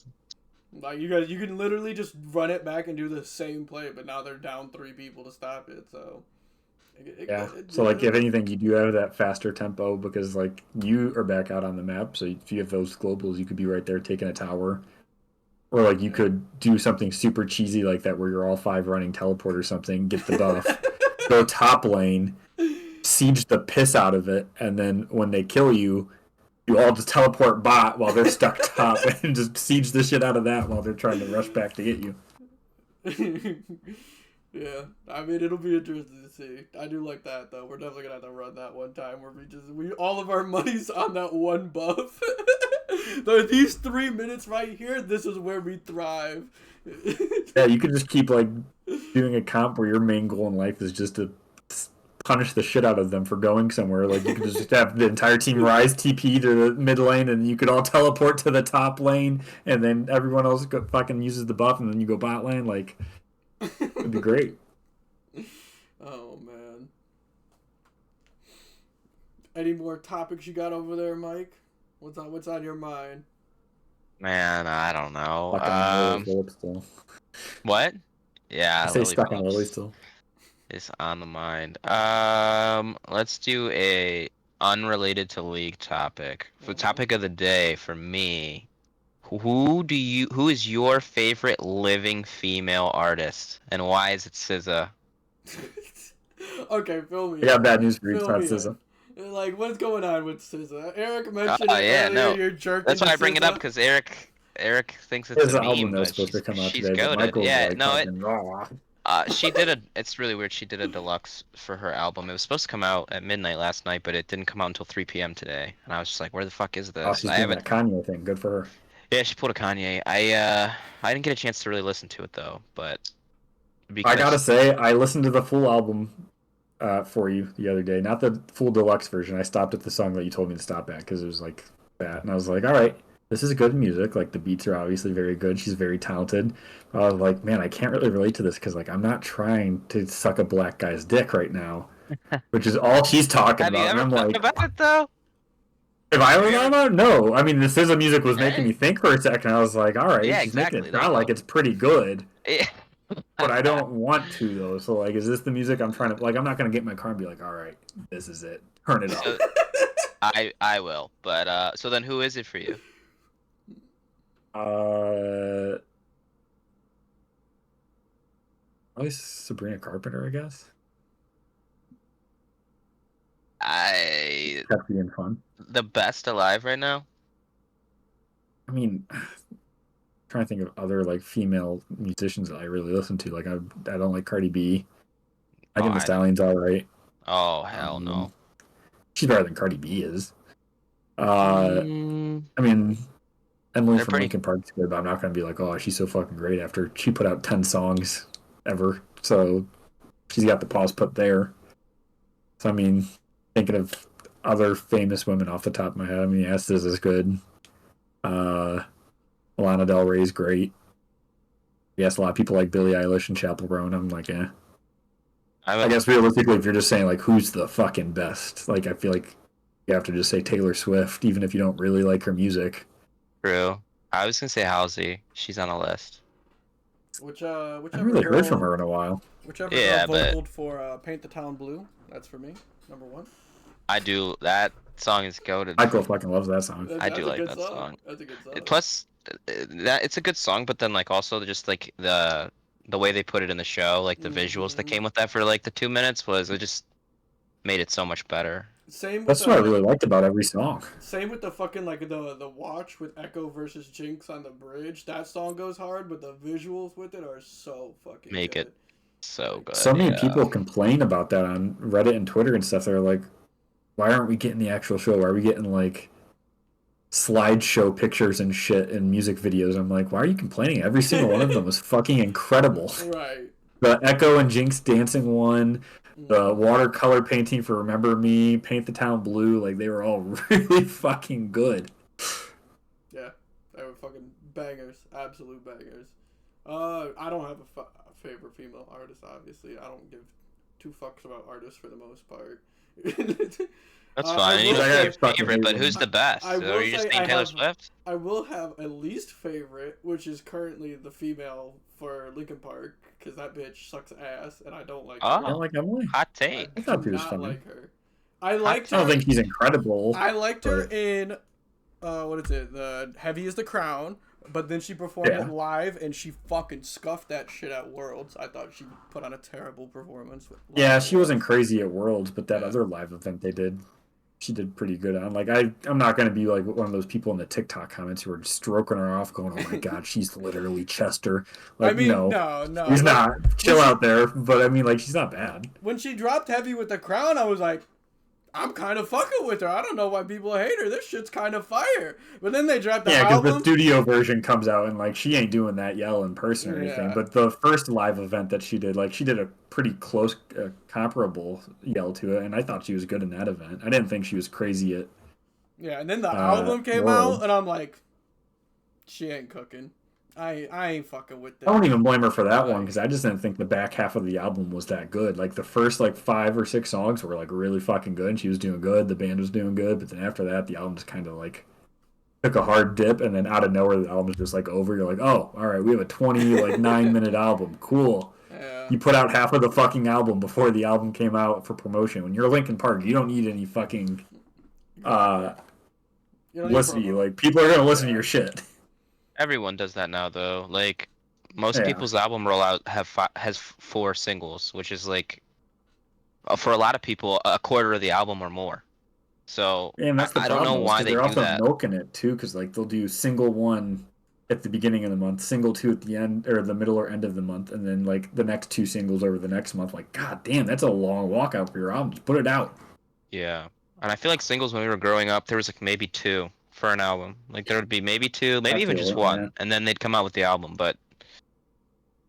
You can literally just run it back and do the same play, but now they're down 3 people to stop it. So if anything, you do have that faster tempo because you are back out on the map. So if you have those globals, you could be right there taking a tower, or you could do something super cheesy like that where you're all 5 running teleport or something, get the buff, go top lane, siege the piss out of it, and then when they kill you, you all just teleport bot while they're stuck top and just siege the shit out of that while they're trying to rush back to get you. Yeah, I mean, it'll be interesting to see. I do like that though. We're definitely gonna have to run that one time where we all of our money's on that one buff. These 3 minutes right here, this is where we thrive. Yeah, you could just keep doing a comp where your main goal in life is just to punish the shit out of them for going somewhere. You could just have the entire team rise TP to the mid lane, and you could all teleport to the top lane, and then everyone else fucking uses the buff, and then you go bot lane. It'd be great. Oh man. Any more topics you got over there, Mike? What's on your mind? Man, I don't know. What? Yeah, I say stuck on Lily still. Is on the mind. Let's do a unrelated to League topic. For topic of the day for me, who is your favorite living female artist, and why is it SZA? Okay, fill me. I got bad news for you. It's not SZA. What's going on with SZA? Eric mentioned earlier. You're jerking. That's why I bring it up, because Eric thinks it's a meme. Album that's supposed to come out today, but Michael's she did it's really weird. She did a deluxe for her album. It was supposed to come out at midnight last night, but it didn't come out until 3 p.m. today. And I was just like, where the fuck is this? She's doing that Kanye thing. Good for her. Yeah, she pulled a Kanye. I didn't get a chance to really listen to it though, but I gotta say, I listened to the full album for you the other day. Not the full deluxe version. I stopped at the song that you told me to stop at because it was that, and I was like, all right. This is good music. The beats are obviously very good. She's very talented. I was like, man, I can't really relate to this because I'm not trying to suck a black guy's dick right now, which is all she's talking about. Have you ever thought about it though? If I ever thought about it, no. I mean, the SZA music was making me think for a second. I was like, all right, she's making it sound like it's pretty good. Yeah. But I don't want to though. So is this the music I'm trying to I'm not gonna get in my car and be like, all right, this is it. Turn it up. I will. But so then who is it for you? Probably Sabrina Carpenter, I guess. I Kept being fun. the best alive right now. I mean, trying to think of other like female musicians that I really listen to. Like I don't like Cardi B. Oh, Megan Thee Stallion's all right. oh hell no. She's better than Cardi B is. I Mm, mean, Emily they're from pretty. Linkin Park's good, but I'm not gonna be like, oh, she's so fucking great after she put out 10 songs ever. So she's got the pause put there. So I mean, thinking of other famous women off the top of my head, I mean, Estes is good. Uh, Lana Del Rey's great. Yes, a lot of people like Billie Eilish and Chappell Roan. I'm like, eh. I I guess realistically, if you're just saying like who's the fucking best, like I feel like you have to just say Taylor Swift, even if you don't really like her music. true. I was gonna say Halsey. She's on the list. I haven't Whichever really heard from girl, her in a while. whichever girl Yeah, but vocaled for "Paint the Town Blue." That's for me, number one. I do that song is goated. Michael fucking loves that song. I That's do a like good that song. song. That's a good song. Plus, that it's a good song, but then like also just like the way they put it in the show, like the visuals that Mhm. came with that for like the 2 minutes was it just made it so much better. Same with That's what I the really liked about every song. same with the fucking like the watch with Echo versus Jinx on the bridge. That song goes hard, but the visuals with it are so fucking Make good. it so Like, good. So many Yeah. people complain about that on Reddit and Twitter and stuff. They're like, why aren't we getting the actual show? Why are we getting like slideshow pictures and shit and music videos? I'm like, why are you complaining? Every single one of them was fucking incredible. right. The Echo and Jinx dancing one, the Mhm. watercolor painting for Remember Me, Paint the Town Blue, like they were all really fucking good. Yeah, they were fucking bangers, absolute bangers. I don't have a favorite female artist. Obviously, I don't give two fucks about artists for the most part. That's I fine. You will don't I have gotta say, your fucking favorite, hate but women. who's the best? I So will are you just say saying I Taylor have Swift? I will have a least favorite, which is currently the female for Linkin Park, because that bitch sucks ass, and I don't like I her. don't Oh, like Emily. hot I take. I do thought she was not funny. like her. I Hot liked I don't her. think he's incredible, I liked her but in what is it? The Heavy is the Crown. But then she performed yeah. it live, and she fucking scuffed that shit at Worlds. I thought she put on a terrible performance. Yeah, Live she at wasn't Worlds. crazy at Worlds, but that Yeah. other live event they did, she did pretty good on. Like I'm not gonna be like one of those people in the TikTok comments who are just stroking her off, going, "Oh my god, she's literally Chester." I Like, mean, no, no. she's Like not. Chill out there. But I mean, like, she's not bad. when she dropped Heavy with the Crown, I was like, I'm kind of fucking with her. I don't know why people hate her. This shit's kind of fire. But then they dropped the Yeah, because the album. studio version comes out and like she ain't doing that yell in person or anything. Yeah. But the first live event that she did, like she did a pretty close, comparable yell to it, and I thought she was good in that event. I didn't think she was crazy at Yeah, and then the album came out, Worlds. and I'm like, she ain't cooking. I ain't fucking with I this. don't even blame her for that one Like, because I just didn't think the back half of the album was that good. Like the first like 5 or 6 songs were like really fucking good. And she was doing good. The band was doing good, but then after that, the album just kind of like took a hard dip, and then out of nowhere, the album's just like over. You're like, oh, all right, we have a 9 minute album. Cool. yeah. You put out half of the fucking album before the album came out for promotion. When you're Linkin Park, you don't need any fucking You don't need publicity. promo. Like people are gonna listen to Yeah. your shit. Everyone does that now, though. Like most Yeah. people's album rollout has 4 singles, which is like for a lot of people a quarter of the album or more. So And that's the I don't know problem, why because they they're do also that. milking it too. Because like they'll do single one at the beginning of the month, single two at the end or the middle or end of the month, and then like the next 2 singles over the next month. Like, god damn, that's a long walkout for your album. Just put it out. Yeah, and I feel like singles when we were growing up, there was like maybe two for an album. Like there would be maybe two, maybe I even feel just it, yeah. one, and then they'd come out with the album. But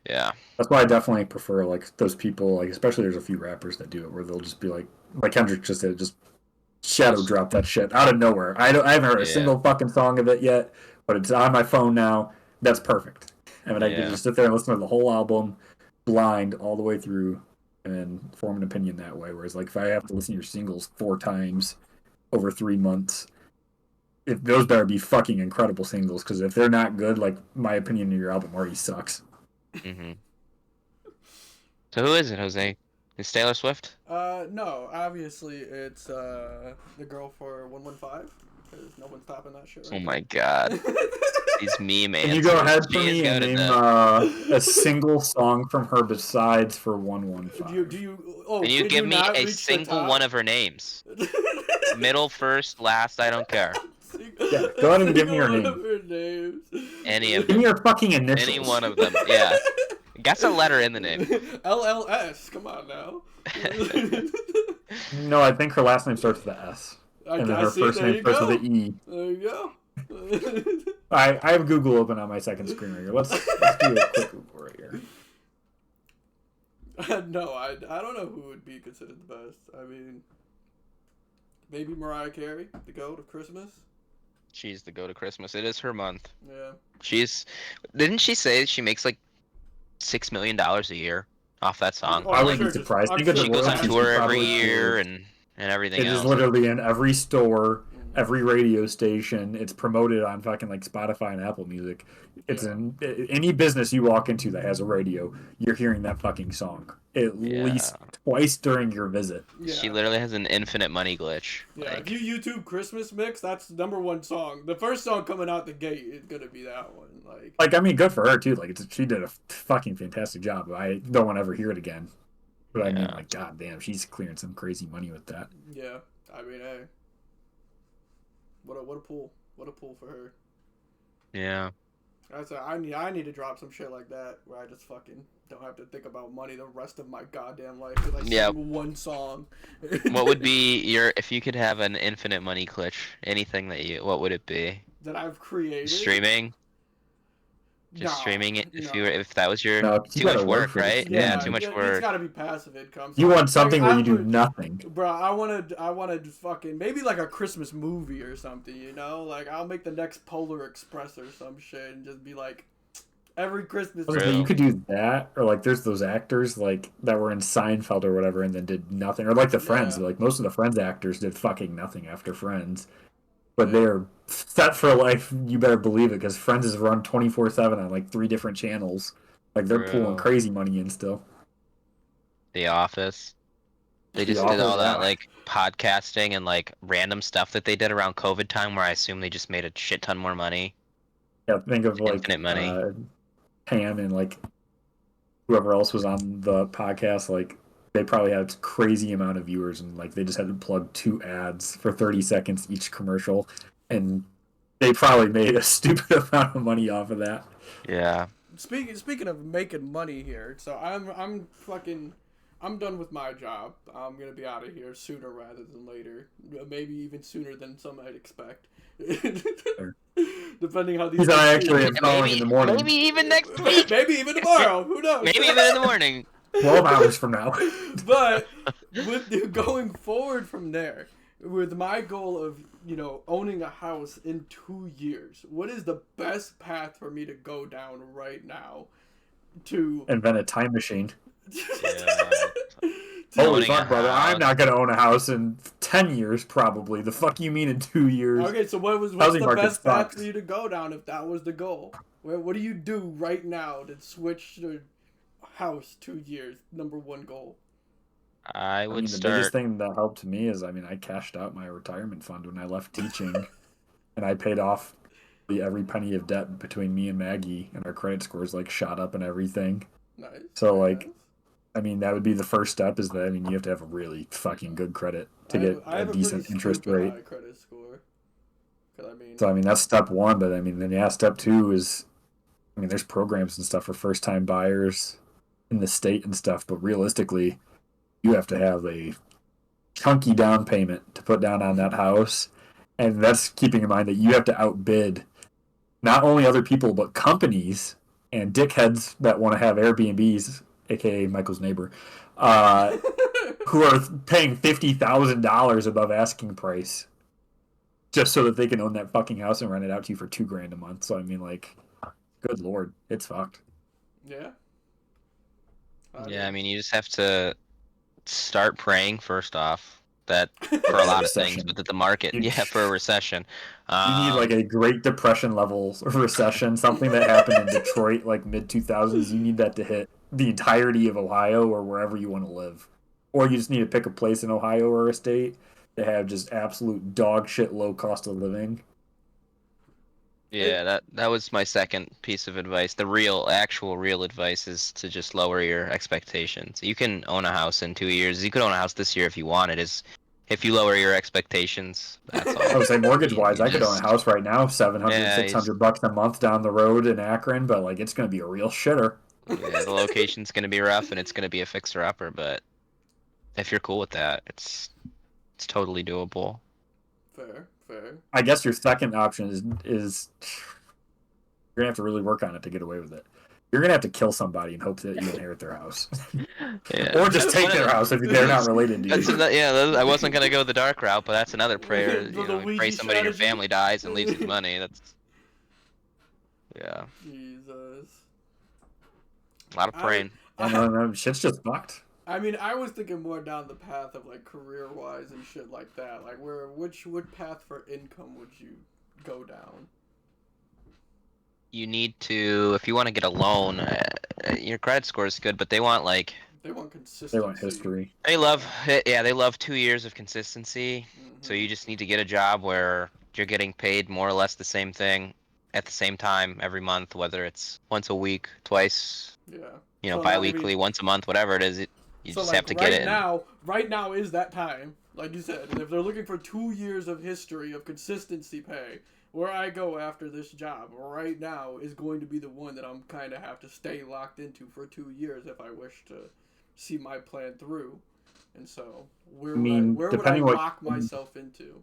yeah, That's why I definitely prefer like those people. Like especially there's a few rappers that do it where they'll just be like Kendrick just said, just shadow drop that shit out of nowhere. I haven't heard a yeah, single fucking song of it yet, but it's on my phone now. That's perfect. I mean, I can yeah. just sit there and listen to the whole album blind all the way through and then form an opinion that way. Whereas, like, if I have to listen to your singles 4 times over 3 months, if those better be fucking incredible singles, because if they're not good, like, my opinion of your album already sucks. hmm So who is it, Jose? Is Taylor Swift? No, obviously it's the girl for 115. Because no one's topping that shit Oh right my god. These meme Can you answers. go ahead for She is me and going name to a single song from her besides for 115? Do you? Oh, Can you did give you me not a reach the single top? one of her names? Middle, first, last, I don't care. Yeah, go ahead and give me her One name. of her names. Any of Give me them. your fucking initials. Any one of them. Yeah. Guess a letter in the name. LLS. Come on now. No, I think her last name starts with the S. And then I her see. first There name you starts go. with the E. There you go. I have Google open on my second screen right here. Let's do a quick Google right here. No, I don't know who would be considered the best. I mean, maybe Mariah Carey, the goat of Christmas. She's the go to Christmas. It is her month. Yeah. Didn't she say she makes like $6 million a year off that song? Oh, I I'm wouldn't sure be surprised. I'm Think of sure the She goes on royalties tour she every probably year gets. and everything It is else. literally in every store, every radio station. It's promoted on fucking like Spotify and Apple Music. It's in any business you walk into that has a radio, you're hearing that fucking song at least twice during your visit. Yeah. She literally has an infinite money glitch. Yeah, Like, if you YouTube Christmas mix, that's the #1 song. The first song coming out the gate is gonna be that one. Like I mean, good for her too. Like she did a fucking fantastic job. I don't want to ever hear it again. But I mean, like, god damn, she's clearing some crazy money with that. Yeah, I mean, hey, what a pull, what a pull for her. yeah. I need to drop some shit like that where I just fucking don't have to think about money the rest of my goddamn life because I sing one song. What would be if you could have an infinite money glitch? Anything what would it be? That I've created? Streaming? Just streaming it if that was your too much work, right? Yeah, too much work. It's gotta be passive income. You want something where you do nothing. Bro, I wanted fucking maybe like a Christmas movie or something, you know? Like I'll make the next Polar Express or some shit and just be like every Christmas You could do that, or like there's those actors like that were in Seinfeld or whatever and then did nothing. Or like the Friends, like most of the Friends actors did fucking nothing after Friends. But they're set for life, you better believe it, because Friends is run 24/7 on like 3 different channels. Like they're pulling crazy money in still. The Office. They just did all that like podcasting and like random stuff that they did around COVID time, where I assume they just made a shit ton more money. Yeah, think of like infinite money. Pam and like whoever else was on the podcast, like they probably had a crazy amount of viewers and like they just had to plug 2 ads for 30 seconds each commercial and they probably made a stupid amount of money off of that. Yeah. Speaking of making money here, so I'm done with my job. I'm gonna be out of here sooner rather than later. Maybe even sooner than some might expect. Depending how these. He's actually installing in the morning. Maybe even next week. Maybe even tomorrow. Who knows? Maybe even in the morning. 12 hours from now. But with going forward from there, with my goal of owning a house in 2 years, what is the best path for me to go down right now? To invent a time machine. Yeah. Holy fuck, brother! I'm not gonna own a house in 10 years, probably. The fuck you mean in 2 years? Okay, so what's the best path for you to go down if that was the goal? What do you do right now to switch to house 2 years? #1 goal. I would the biggest thing that helped me is, I cashed out my retirement fund when I left teaching, and I paid off every penny of debt between me and Maggie, and our credit scores like shot up and everything. Nice. So like. That would be the first step. Is that you have to have a really fucking good credit to get a decent interest rate. High credit score. So that's step 1. But then step 2 is, there's programs and stuff for first time buyers in the state and stuff. But realistically, you have to have a chunky down payment to put down on that house, and that's keeping in mind that you have to outbid not only other people but companies and dickheads that want to have Airbnbs, aka Michael's neighbor, who are paying $50,000 above asking price just so that they can own that fucking house and rent it out to you for $2,000 a month. So good lord, it's fucked. Yeah. Yeah, you just have to start praying first off that for a lot of things, but that the market, for a recession. You need like a Great Depression level recession, something that happened in Detroit like mid 2000s. You need that to hit the entirety of Ohio or wherever you want to live, or you just need to pick a place in Ohio or a state to have just absolute dog shit low cost of living. Yeah, that was my second piece of advice. The actual real advice is to just lower your expectations. You can own a house in 2 years. You could own a house this year if you wanted. Is if you lower your expectations, that's I all. would say mortgage You wise, I could own a just house right now, 700, yeah, 600 bucks a month down the road in Akron, but like it's gonna be a real shitter. yeah, the location's gonna be rough and it's gonna be a fixer upper, but if you're cool with that, it's totally doable. Fair, fair. I guess your second option is you're gonna have to really work on it to get away with it. You're gonna have to kill somebody and hope that you inherit their house, Yeah. or just take One of their the- house if they're not related to That's you. yeah. I wasn't gonna go the dark route, but that's another prayer. The Pray Luigi somebody in your strategy. family dies and leaves you the money. That's yeah, Jesus. a lot of I, praying. And I, shit's just fucked. I mean, I was thinking more down the path of like career wise and shit like that. Like, what path for income would you go down? You need to, if you want to get a loan, your credit score is good, but they want like They want They want consistency. history. they love 2 years of consistency. So Mm-hmm. you just need to get a job where you're getting paid more or less the same thing at the same time every month, whether it's once a week, twice, Yeah. So not even. bi-weekly, once a month, whatever it is. You So just like have to get it. right now is that time. Like you said, if they're looking for 2 years of history of consistency pay, where I go after this job right now is going to be the one that I'm kind of have to stay locked into for 2 years if I wish to see my plan through. And so I mean, where would I depending what, lock myself into?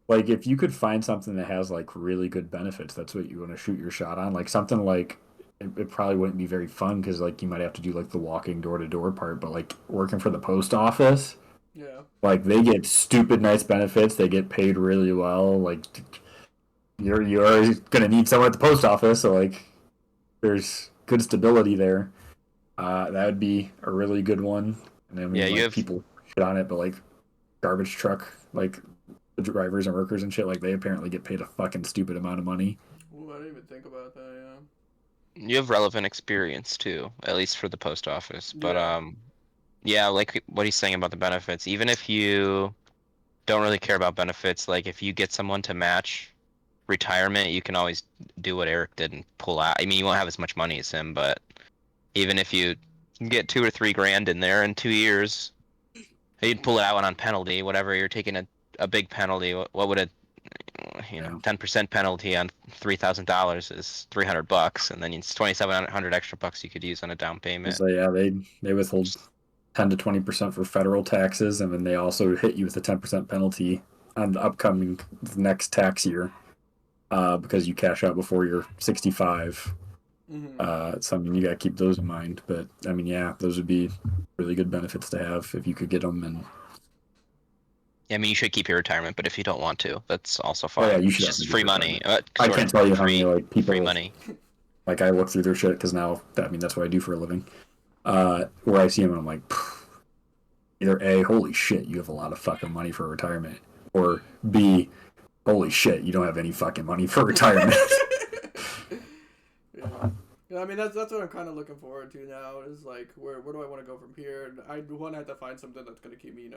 like, if you could find something that has like really good benefits, that's what you want to shoot your shot on. Like something like it probably wouldn't be very fun because like you might have to do like the walking door to door part, but like working for the post office, Yeah. like they get stupid nice benefits. They get paid really well. Like you're always gonna need someone at the post office, so like there's good stability there. That would be a really good one. And I Yeah, mean, you like have people shit on it, but like garbage truck, like the drivers and workers and shit, like they apparently get paid a fucking stupid amount of money. Ooh, I didn't even think about that. you have relevant experience too, at least for the post office. But Yeah. yeah, like what he's saying about the benefits, even if you don't really care about benefits, like if you get someone to match retirement, you can always do what Eric did and pull out. I mean, you won't have as much money as him, but even if you get 2 or 3 grand in there in 2 years, you'd pull it out on penalty, whatever. You're taking a big penalty. What would a Yeah. 10% penalty on $3,000 is $300, and then it's 2,700 extra bucks you could use on a down payment. So yeah, they withhold 10 to 20% for federal taxes, and then they also hit you with a 10% penalty on the upcoming next tax year because you cash out before you're 65. Mm-hmm. So I mean, you gotta keep those in mind. But I mean, yeah, those would be really good benefits to have if you could get them. And I mean, you should keep your retirement, but if you don't want to, that's also oh fine. yeah, you It's should just definitely free get money. retirement. I Sort can't of tell you how many free, like people free money. like I look through their shit because now I mean that's what I do for a living. Where I see them and I'm like, either A, holy shit, you have a lot of fucking money for retirement, or B, holy shit, you don't have any fucking money for retirement. Yeah. Yeah, I mean that's what I'm kind of looking forward to now is like where do I want to go from here? And I want to have to find something that's gonna keep me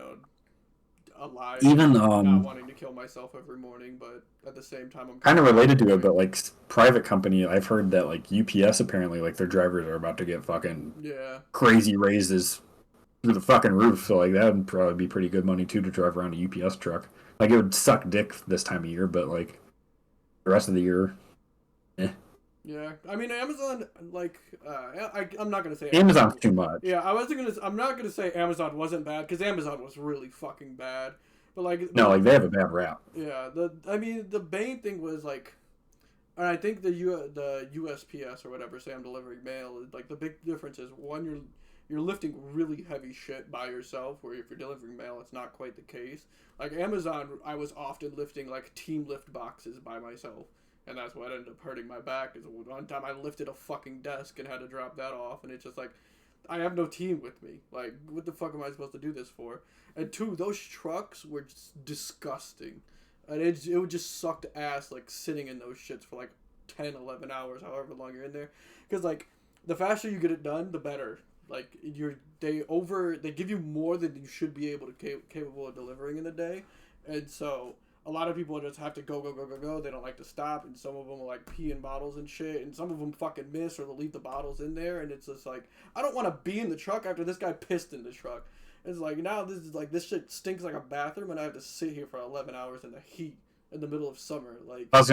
alive, Even not wanting to kill myself every morning, but at the same time I'm kind of kinda related to it, enjoying. but like private company, I've heard that like UPS apparently like their drivers are about to get fucking Yeah. crazy raises through the fucking roof. So like that would probably be pretty good money too to drive around a UPS truck. Like it would suck dick this time of year, but like the rest of the year, eh. Yeah, I mean Amazon, like, I'm not gonna say Amazon's Amazon. too much. Yeah, I'm not gonna say Amazon wasn't bad because Amazon was really fucking bad. But like, No, like they have a bad rap. yeah, I mean the main thing was like, and I think the USPS or whatever say I'm delivering mail. Like the big difference is one, you're lifting really heavy shit by yourself. Where if you're delivering mail, it's not quite the case. Like Amazon, I was often lifting like team lift boxes by myself. And that's what ended up hurting my back. Is one time I lifted a fucking desk and had to drop that off, and it's just like, I have no team with me. Like, what the fuck am I supposed to do this for? And two, those trucks were just disgusting, and it would just suck ass like sitting in those shits for like 10, 11 hours, however long you're in there, because like the faster you get it done, the better Like they give you more than you should be able to capable of delivering in a day, and so a lot of people just have to go go go go go. They don't like to stop, and some of them will like pee in bottles and shit, and some of them fucking miss or they'll leave the bottles in there, and it's just like I don't want to be in the truck after this guy pissed in the truck. It's like now this shit stinks like a bathroom, and I have to sit here for 11 hours in the heat in the middle of summer. Like I was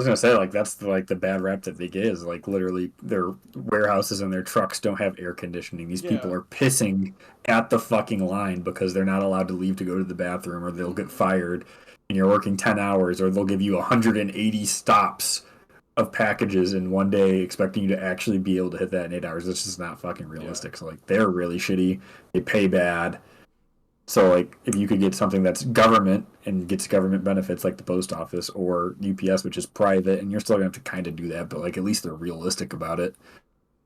gonna say like that's the bad rap that they get is like literally their warehouses and their trucks don't have air conditioning. These people Yeah. are pissing at the fucking line because they're not allowed to leave to go to the bathroom or they'll get fired. And you're working 10 hours or they'll give you 180 stops of packages in one day, expecting you to actually be able to hit that in 8 hours. That's just not fucking realistic. Yeah. So like they're really shitty. They pay bad. So, like, if you could get something that's government and gets government benefits like the post office or UPS, which is private, and you're still going to have to kind of do that, but, like, at least they're realistic about it.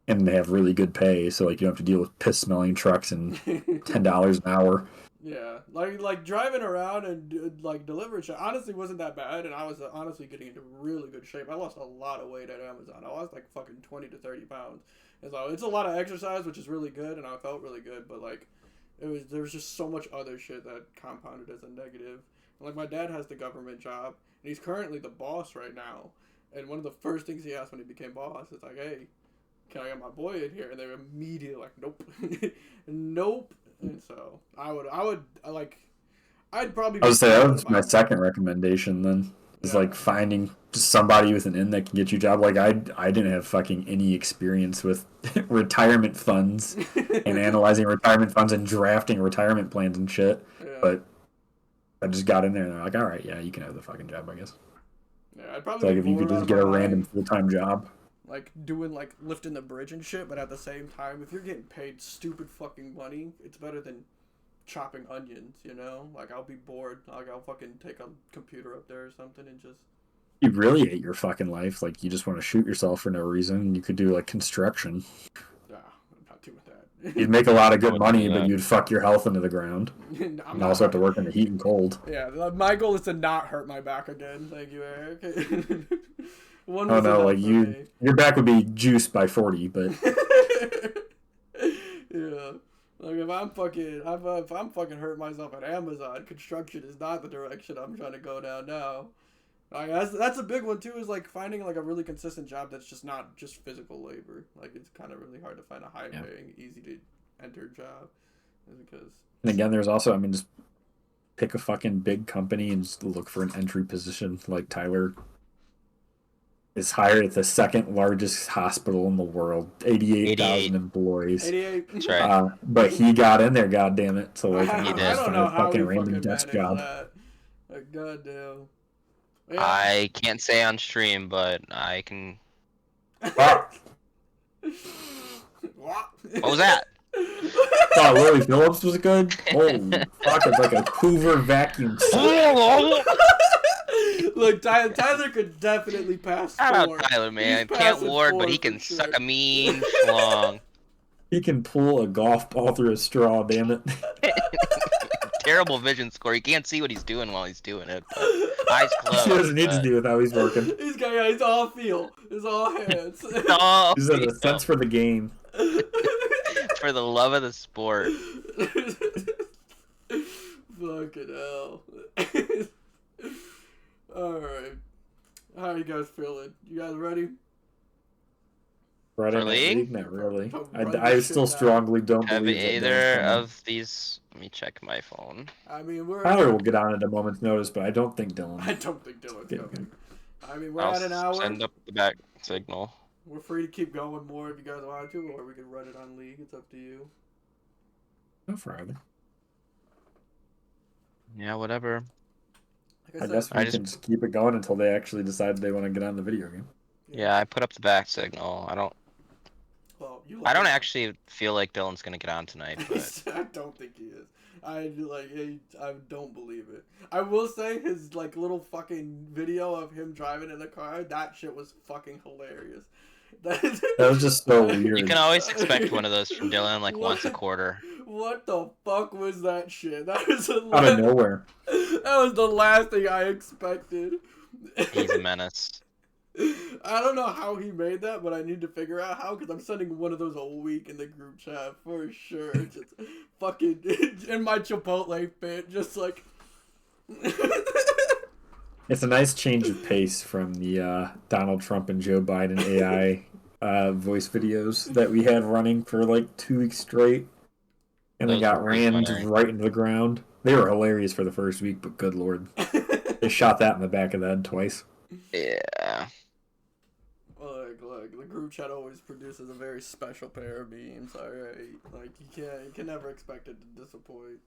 And they have really good pay, so, like, you don't have to deal with piss-smelling trucks and $10 an hour. Yeah, like driving around and like delivering shit honestly wasn't that bad, and I was honestly getting into really good shape. I lost a lot of weight at Amazon. I lost like fucking 20 to 30 pounds, and so it's a lot of exercise, which is really good, and I felt really good. But like, there was just so much other shit that compounded as a negative. And, like my dad has the government job, and he's currently the boss right now. And one of the first things he asked when he became boss is like, "Hey, can I get my boy in here?" And they're immediately like, "Nope, nope." And so I'd probably. I would say that was my second recommendation then. Is like finding just somebody with an in that can get you a job. Like I didn't have fucking any experience with retirement funds and analyzing retirement funds and drafting retirement plans and shit. Yeah. But I just got in there and they're like, all right, yeah, you can have the fucking job, I guess. Yeah, I'd It's probably like if you could just get a random full-time job. like doing like lifting the bridge and shit, but at the same time, if you're getting paid stupid fucking money, it's better than chopping onions, you know? Like I'll be bored. Like I'll fucking take a computer up there or something and just You really hate your fucking life. Like you just want to shoot yourself for no reason. You could do like construction. I'm not doing that. You'd make a lot of good money, but you'd fuck your health into the ground. I'm And also have to work in the heat and cold. Yeah, my goal is to not hurt my back again. Thank you, Eric. One Oh was no, enough like for you, me. your back would be juiced by 40, but Yeah. Like if I'm fucking hurting myself at Amazon, construction is not the direction I'm trying to go down now. Like that's a big one too. Is like finding like a really consistent job that's just not just physical labor. Like it's kind of really hard to find a high paying, easy to enter job, because. and again, there's also, I mean, just pick a fucking big company and just look for an entry position. Like Tyler is hired at the second largest hospital in the world, 88,000 employees. 88. That's right. But he got in there, goddammit. So like, He did. I don't know how he random fucking desk managed job. that. Like, goddamn. Yeah. I can't say on stream, but I can. What? What was that? Thought Willie Phillips was good. Holy fuck! It's like a Hoover vacuum. Look, Tyler could definitely pass Shout four. out Tyler, man. He's Can't passing ward, four but he for can sure. suck a mean schlong. He can pull a golf ball through a straw. Damn it! Terrible vision score. You can't see what he's doing while he's doing it. But eyes closed. He doesn't need to do with how he's working. He's all feel. It's all hands. No, He's got a sense for the game. for the love of the sport. Fucking hell. Alright. How you guys feeling? You guys ready? Friday For Night league? League? Not really. Run I this still shit down. strongly don't Have believe that either Dylan's coming. of these? Let me check my phone. I mean, Tyler will get on at a moment's notice, but I don't think Dylan. I don't think Dylan's Yeah. coming. I mean, we're I'll at an hour. send up the back signal. We're free to keep going more if you guys want to, or we can run it on League. It's up to you. No, for either. Yeah, whatever. Like I said, guess we can just keep it going until they actually decide they want to get on the video game. Yeah, I put up the back signal. I don't Well, I don't actually feel like Dylan's gonna get on tonight, but I don't think he is. I don't believe it. I will say his like little fucking video of him driving in the car. That shit was fucking hilarious. That was just so weird. you can always expect one of those from Dylan like once a quarter. What the fuck was that shit? That was the Out of nowhere. That was the last thing I expected. He's a menace. I don't know how he made that, but I need to figure out how, because I'm sending one of those a week in the group chat for sure. Just fucking in my Chipotle fit, just like. It's a nice change of pace from the Donald Trump and Joe Biden AI voice videos that we had running for like 2 weeks straight, and they Those got were pretty rammed funny. right into the ground. They were hilarious for the first week, but good lord, they shot that in the back of the head twice. Yeah. Look, the group chat always produces a very special pair of memes. All right, like you can never expect it to disappoint.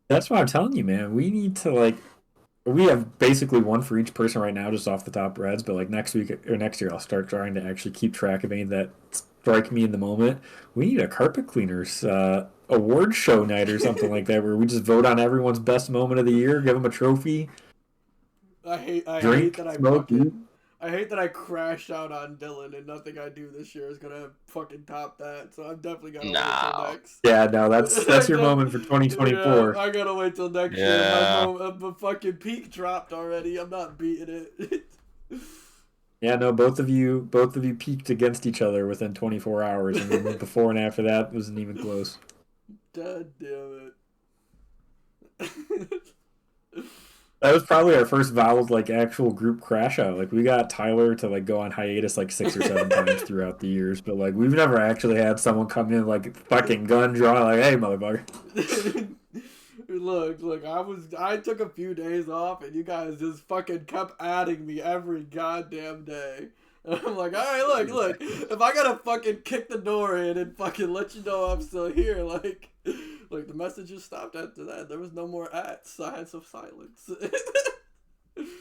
That's why I'm telling you, man. We need to like. We have basically one for each person right now, just off the top reds. But like next week or next year, I'll start trying to actually keep track of any that strike me in the moment. We need a carpet cleaners award show night or something like that, where we just vote on everyone's best moment of the year, give them a trophy, I hate drink, that smoke, eat. I hate that I crashed out on Dylan, and nothing I do this year is gonna fucking top that. So I'm definitely gotta wait till No. next. Yeah, no, that's your moment for Yeah, 2024. I gotta wait till next year. Yeah. My fucking peak dropped already. I'm not beating it. Yeah, no, both of you peaked against each other within 24 hours, and then before and after that wasn't even close. God damn it. That was probably our first valid like actual group crash out. Like we got Tyler to like go on hiatus like 6 or 7 times throughout the years, but like we've never actually had someone come in like fucking gun draw like, hey motherfucker. Look, I took a few days off and you guys just fucking kept adding me every goddamn day. And I'm like, alright, look, if I gotta fucking kick the door in and fucking let you know I'm still here, like the messages stopped after that. There was no more signs of silence.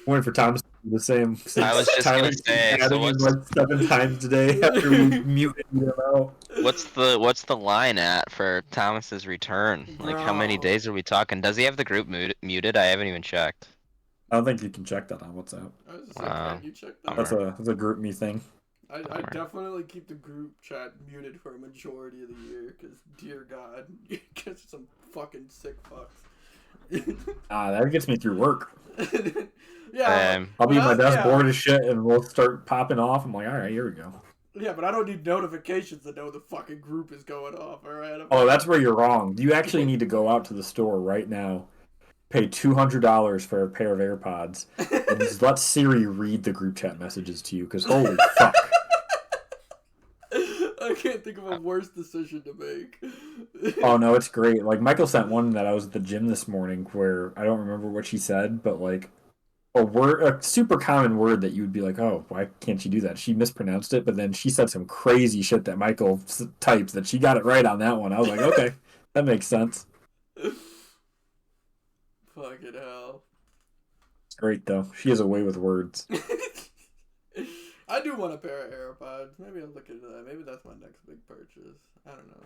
Waiting for Thomas to do the same. I was just Tyler gonna say, so adding in what's like 7 times today after we muted him out. what's the line at for Thomas's return? Like, how many Bro. days are we talking? Does he have the group muted? I haven't even checked. I don't think you can check that on WhatsApp. I was just like, Wow. can you check that? That's a group me thing. I definitely keep the group chat muted for a majority of the year, because, dear God, you guys are some fucking sick fucks. That gets me through work. Yeah, I'll be at my desk yeah. bored as shit and we'll start popping off. I'm like, all right, here we go. Yeah, but I don't need notifications to know the fucking group is going off, alright? Oh, that's where you're wrong. You actually need to go out to the store right now, pay $200 for a pair of AirPods, and just let Siri read the group chat messages to you, because holy fuck. I can't think of a worse decision to make. Oh, no, it's great. Like, Michael sent one that I was at the gym this morning where I don't remember what she said, but like, a super common word that you would be like, oh, why can't you do that? She mispronounced it, but then she said some crazy shit that Michael types that she got it right on that one. I was like, okay, that makes sense. Fucking hell. It's great though. She has a way with words. I do want a pair of AirPods. Maybe I'll look into that. Maybe that's my next big purchase. I don't know.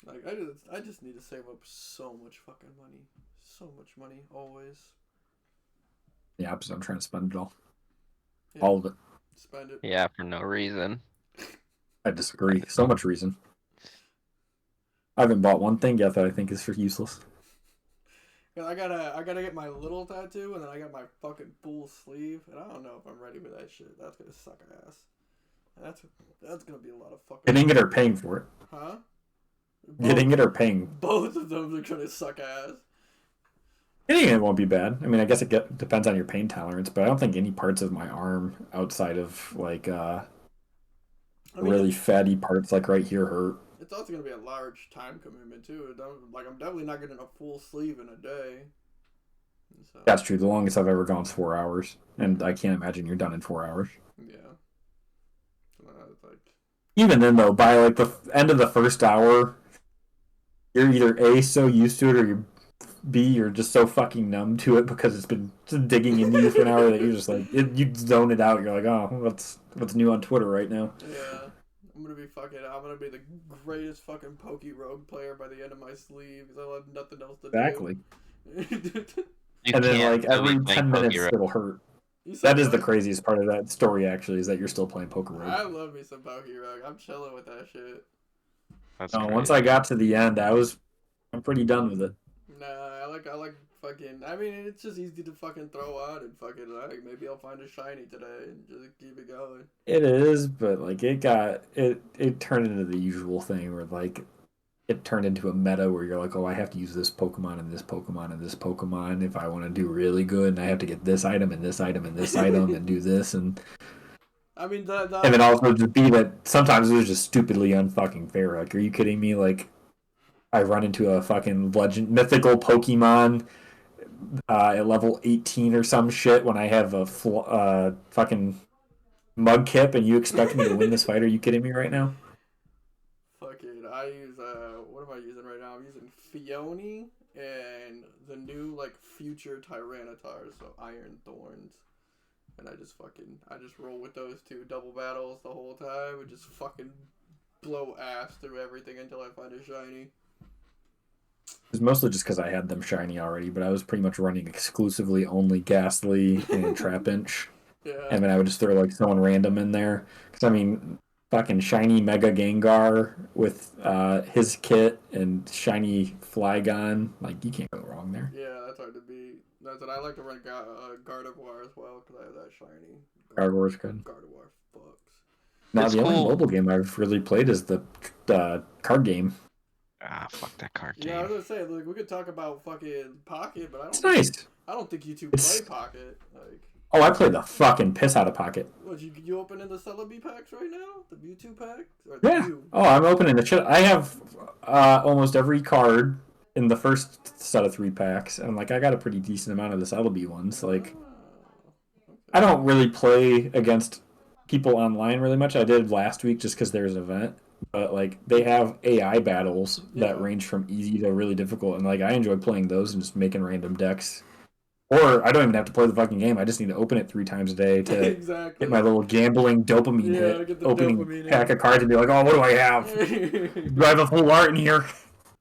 Like I just need to save up so much fucking money. So much money always. The opposite. I'm trying to spend it all. Yeah, All of it. spend it. Yeah, for no reason. I disagree. So much reason. I haven't bought one thing yet that I think is for useless. I gotta get my little tattoo, and then I got my fucking full sleeve, and I don't know if I'm ready for that shit. That's gonna suck ass. That's gonna be a lot of fucking. Getting it or paying for it? Huh? Getting it or paying? Both of them are gonna suck ass. Getting it won't be bad. I mean, I guess it depends on your pain tolerance, but I don't think any parts of my arm outside of like really fatty parts like right here hurt. It's also gonna be a large time commitment too. I'm definitely not getting a full sleeve in a day. So, That's true. The longest I've ever gone is 4 hours, and I can't imagine you're done in 4 hours. yeah. It's like, Even then, though, by like the end of the first hour, you're either A, so used to it, or you're just so fucking numb to it because it's been just digging into you for an hour that you're just like, you zone it out. You're like, oh, what's new on Twitter right now? yeah. I'm gonna be the greatest fucking Poke Rogue player by the end of my sleeve because I'll have nothing else to Exactly. do. You And then, can't like, every really play 10 minutes, Pokemon. it'll hurt. You said That is the what? craziest part of that story, actually, is that you're still playing Pokemon. I love me some Poke Rogue. I'm chilling with that shit. That's No, crazy. once I got to the end, I'm pretty done with it. Nah, I like fucking. I mean, it's just easy to fucking throw out and fucking like maybe I'll find a shiny today and just keep it going. It is, but like it turned into the usual thing where like it turned into a meta where you're like, oh, I have to use this Pokemon and this Pokemon and this Pokemon if I want to do really good, and I have to get this item and this item and this item and do this and I mean, and then also just be that sometimes it was just stupidly unfucking fair. Like, are you kidding me? Like, I run into a fucking mythical Pokemon at level 18 or some shit when I have a fucking Mudkip, and you expect me to win this fight? Are you kidding me right now? fucking. I use what am I using right now? I'm using Fione and the new like future Tyranitar, so Iron Thorns. And I just roll with those two double battles the whole time and just fucking blow ass through everything until I find a shiny. It was mostly just because I had them shiny already, but I was pretty much running exclusively only Ghastly and Trapinch. Yeah. And then I would just throw like someone random in there. Because I mean, fucking shiny Mega Gengar with his kit and shiny Flygon, like you can't go wrong there. Yeah, that's hard to beat. That's what I like to run Gardevoir as well because I have that shiny. Gardevoir's good. Gardevoir fucks. Now It's the only cool. mobile game I've really played is the card game. Ah, fuck that card game. Yeah, I was gonna say, like, we could talk about fucking Pocket, but It's nice. I don't think you two It's- play Pocket. Like, Oh, I played the fucking piss out of Pocket. what you opening the Celebi packs right now? The Mewtwo packs? Or the Yeah. Mew? Oh, I'm opening the shit. I have almost every card in the first set of 3 packs, and like I got a pretty decent amount of the Celebi ones. Like, Oh, I don't really play against people online really much. I did last week just because there's an event, but like they have AI battles that Yeah. range from easy to really difficult, and like I enjoy playing those and just making random decks. Or I don't even have to play the fucking game. I just need to open it 3 times a day to exactly. get my little gambling dopamine Yeah, hit. get the Opening dopamine pack hit. of cards and be like, oh, what do I have? Do I have a full art in here?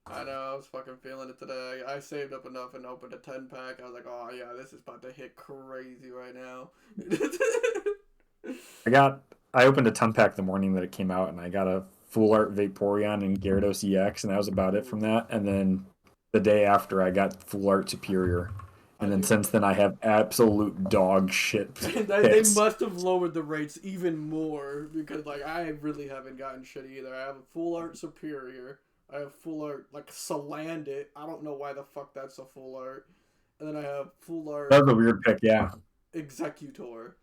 I know, I was fucking feeling it today. I saved up enough and opened a 10 pack. I was like, oh yeah, this is about to hit crazy right now. I opened a 10 pack the morning that it came out, and I got a full art Vaporeon and Gyarados EX, and that was about it from that. And then the day after, I got full art Superior. And then since then, I have absolute dog shit. They must have lowered the rates even more because, like, I really haven't gotten shit either. I have a full art Superior. I have full art, like, Salandit. I don't know why the fuck that's a full art. And then I have full art That was a weird pick, yeah. Executor.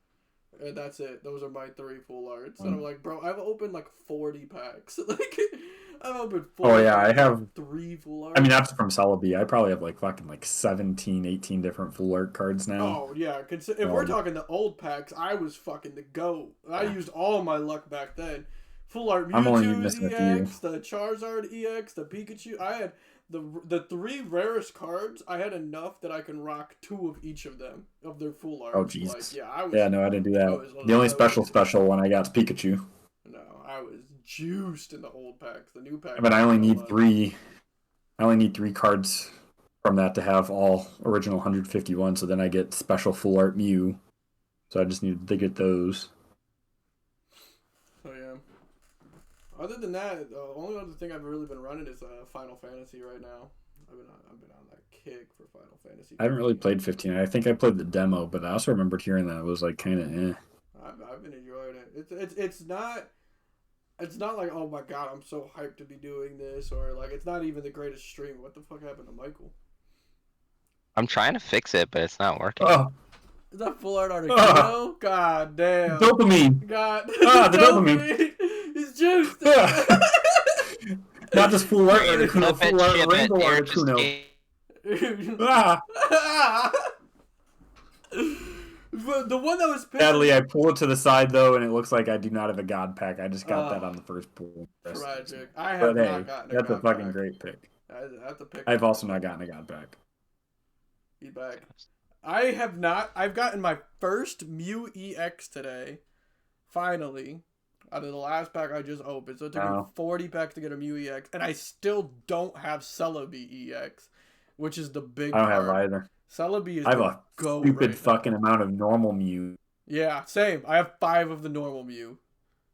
And that's it. Those are my 3 full arts. And I'm like, bro, I've opened like 40 packs. Like, I've opened 40 Oh, yeah, I packs, have 3 full arts. I mean, that's from Celebi. I probably have like fucking like 17, 18 different full art cards now. Oh, yeah. If we're talking the old packs, I was fucking the GOAT. I used all my luck back then. Full art I'm only Mewtwo missing a few. EX, the Charizard EX, the Pikachu. I had the 3 rarest cards. I had enough that I can rock 2 of each of them, of their full arts. Oh, Jesus. Like, yeah, I was. Yeah, no, I didn't do I that. was The only loaded. special one I got is Pikachu. No, I was juiced in the old packs. The new packs. But I only was need so 3. I only need 3 cards from that to have all original 151. So then I get special full art Mew. So I just need to get those. So yeah. Other than that, the only other thing I've really been running is Final Fantasy right now. I've been on that kick for Final Fantasy. I haven't really played 15. I think I played the demo, but I also remembered hearing that it was like kind of eh. I've been enjoying it. It's not like, oh my god, I'm so hyped to be doing this, or like it's not even the greatest stream. What the fuck happened to Michael? I'm trying to fix it, but it's not working. Oh, Is that full art Articuno? God damn. dopamine! God. The dopamine. He's juiced. Not just full art Flip Articuno, it, full art ship it, Rainbow air just Articuno. gave- Ah! But the one that was pissed. Sadly, I pull it to the side though, and it looks like I do not have a God pack. I just got that on the first pull. Tragic. I have But not hey, gotten a that's a God fucking pack. great pick. I have to pick. I've also not gotten a God pack. Be back. I have not. I've gotten my first Mew EX today. Finally. Out of the last pack I just opened. So it took me Wow. 40 packs to get a Mew EX. And I still don't have Celebi EX. Which is the big I don't have part. either. Celebi is I have the a GOAT stupid right fucking now. amount of normal Mew. Yeah, same. I have 5 of the normal Mew.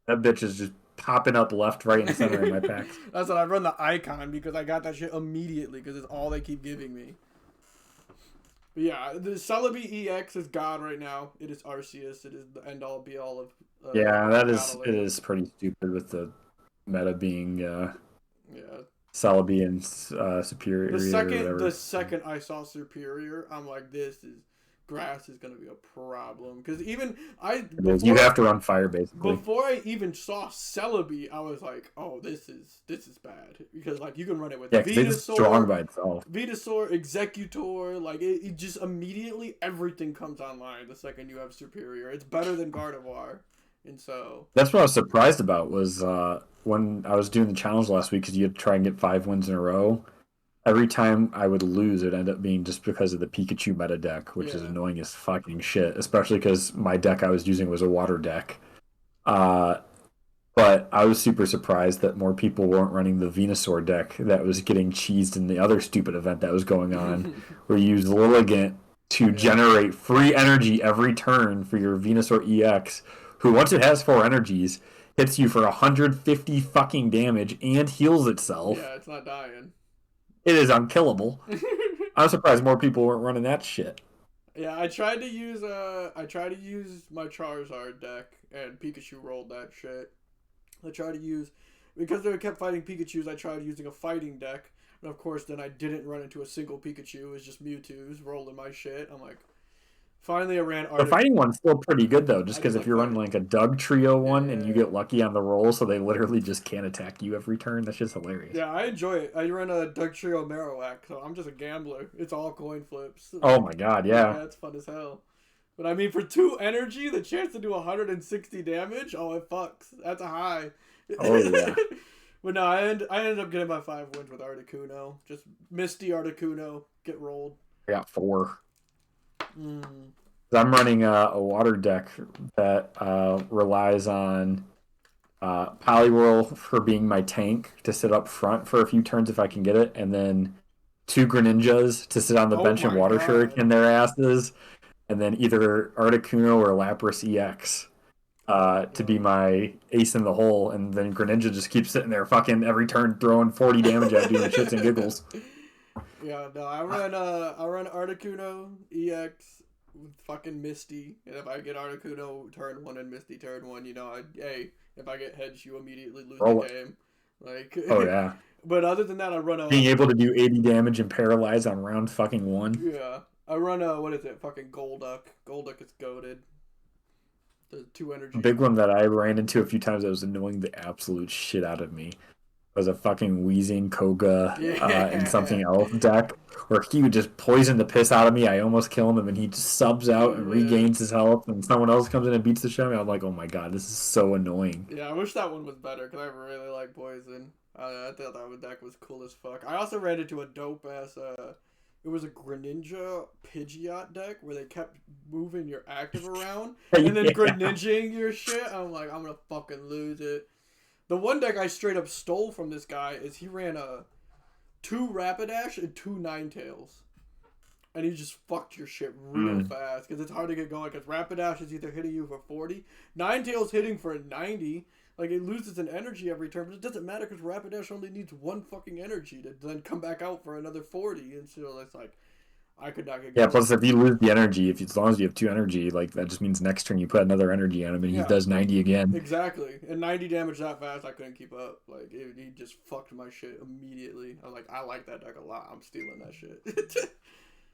That bitch is just popping up left, right, and center in my packs. That's what I run the icon because I got that shit immediately because it's all they keep giving me. But yeah, the Celebi EX is God right now. It is Arceus. It is the end all be all of Yeah, that is it battling. is pretty stupid with the meta being Yeah. Celebi and The Superior or second the whatever. second I saw Superior, I'm like, this is grass is gonna be a problem. Because even I It is. You before have to run fire basically. before I even saw Celebi, I was like, oh, this is bad. Because like you can run it with Yeah, because it's strong Venusaur, by itself. Venusaur, Executor, like it just immediately everything comes online the second you have Superior. It's better than Gardevoir. And so That's what I was surprised about was when I was doing the challenge last week because you had to try and get 5 wins in a row. Every time I would lose, it ended up being just because of the Pikachu meta deck, which is yeah. annoying as fucking shit. Especially because my deck I was using was a water deck. Uh, but I was super surprised that more people weren't running the Venusaur deck that was getting cheesed in the other stupid event that was going on, where you use Lilligant to Yeah. generate free energy every turn for your Venusaur EX, who once it has 4 energies, hits you for 150 fucking damage and heals itself. Yeah, it's not dying. It is unkillable. I'm surprised more people weren't running that shit. Yeah, I tried to use my Charizard deck and Pikachu rolled that shit. I tried to use because they kept fighting Pikachus, I tried using a fighting deck. And of course then I didn't run into a single Pikachu, it was just Mewtwo's rolling my shit. I'm like finally I ran The Arctic. fighting one's still pretty good though, just I just because if like you're running fighting. like a Doug trio one and you Yeah. get lucky on the roll, so they literally just can't attack you every turn, that's just hilarious. Yeah, I enjoy it. I run a Doug Trio Marowak, so I'm just a gambler. It's all coin flips. Oh my god, yeah. Yeah, it's fun as hell. But I mean, for 2 energy, the chance to do 160 damage, oh, it fucks. That's a high. Oh yeah. But no, I ended up getting my 5 wins with Articuno. Just Misty Articuno, get rolled. I got 4. Mm. I'm running a water deck that relies on Poliwhirl for being my tank to sit up front for a few turns if I can get it, and then 2 Greninjas to sit on the Oh bench and my water god. shuriken their asses, and then either Articuno or Lapras EX Oh my to be god. my ace in the hole, and then Greninja just keeps sitting there fucking every turn throwing 40 damage at doing shits and giggles. Yeah, no, I run Articuno EX with fucking Misty, and if I get Articuno turn one and Misty turn one, hey, if I get hedge, you immediately lose the Roll it. game. Like, Oh yeah. but other than that, I run a Being able to do 80 damage and paralyze on round fucking 1. yeah, I run a what is it? Fucking Golduck. Golduck is goaded. The 2 energy. A big one that I ran into a few times that was annoying the absolute shit out of me was a fucking wheezing Koga and something Yeah. else deck where he would just poison the piss out of me. I almost kill him, and then he just subs out and Yeah. regains his health, and someone else comes in and beats the shit out of me. I'm like, oh my god, this is so annoying. Yeah, I wish that one was better because I really like Poison. I thought that deck was cool as fuck. I also ran into a dope ass. It was a Greninja Pidgeot deck where they kept moving your active around and then Yeah. Greninjaing your shit. I'm like, I'm gonna fucking lose it. The one deck I straight up stole from this guy is he ran a 2 Rapidash and 2 Ninetales. And he just fucked your shit real Mm. fast because it's hard to get going. Because Rapidash is either hitting you for 40, Ninetales hitting for 90. Like it loses an energy every turn, but it doesn't matter because Rapidash only needs one fucking energy to then come back out for another 40. And so it's like, I could not get Yeah, going. plus if you lose the energy, if as long as you have 2 energy, like that just means next turn you put another energy on him and he Yeah, does 90 again. exactly. And 90 damage that fast, I couldn't keep up. Like he just fucked my shit immediately. I was like, I like that deck a lot. I'm stealing that shit.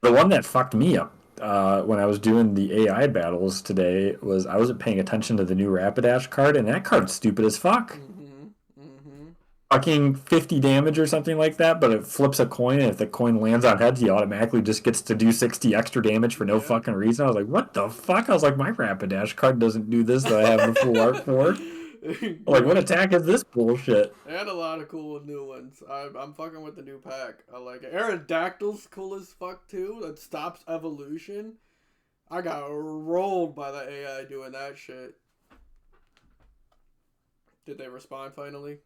The one that fucked me up when I was doing the AI battles today was I wasn't paying attention to the new Rapidash card, and that card's stupid as fuck. Mm-hmm. Mm-hmm. Fucking 50 damage or something like that, but it flips a coin, and if the coin lands on heads, he automatically just gets to do 60 extra damage for no Yeah. fucking reason. I was like, what the fuck? I was like, my Rapidash card doesn't do this that I have the full art for. Like, what attack is this bullshit? They had a lot of cool new ones. I'm fucking with the new pack. I like it. Aerodactyl's cool as fuck too. That stops evolution. I got rolled by the AI doing that shit. Did they respond finally?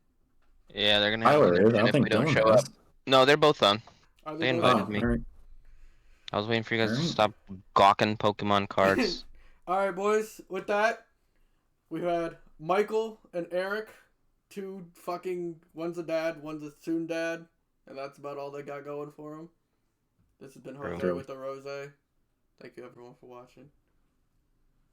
Yeah, they're gonna have Tyler another is. I 10 don't if we think don't Dylan show up. is. No, they're both on. Are They both invited Oh, on? me. alright. I was waiting for you guys to Alright. stop gawking Pokemon cards. All right, boys. With that, we had Michael and Eric, two fucking one's a dad, one's a soon dad, and that's about all they got going for them. This has been Jose True. with the Rose. Thank you everyone for watching.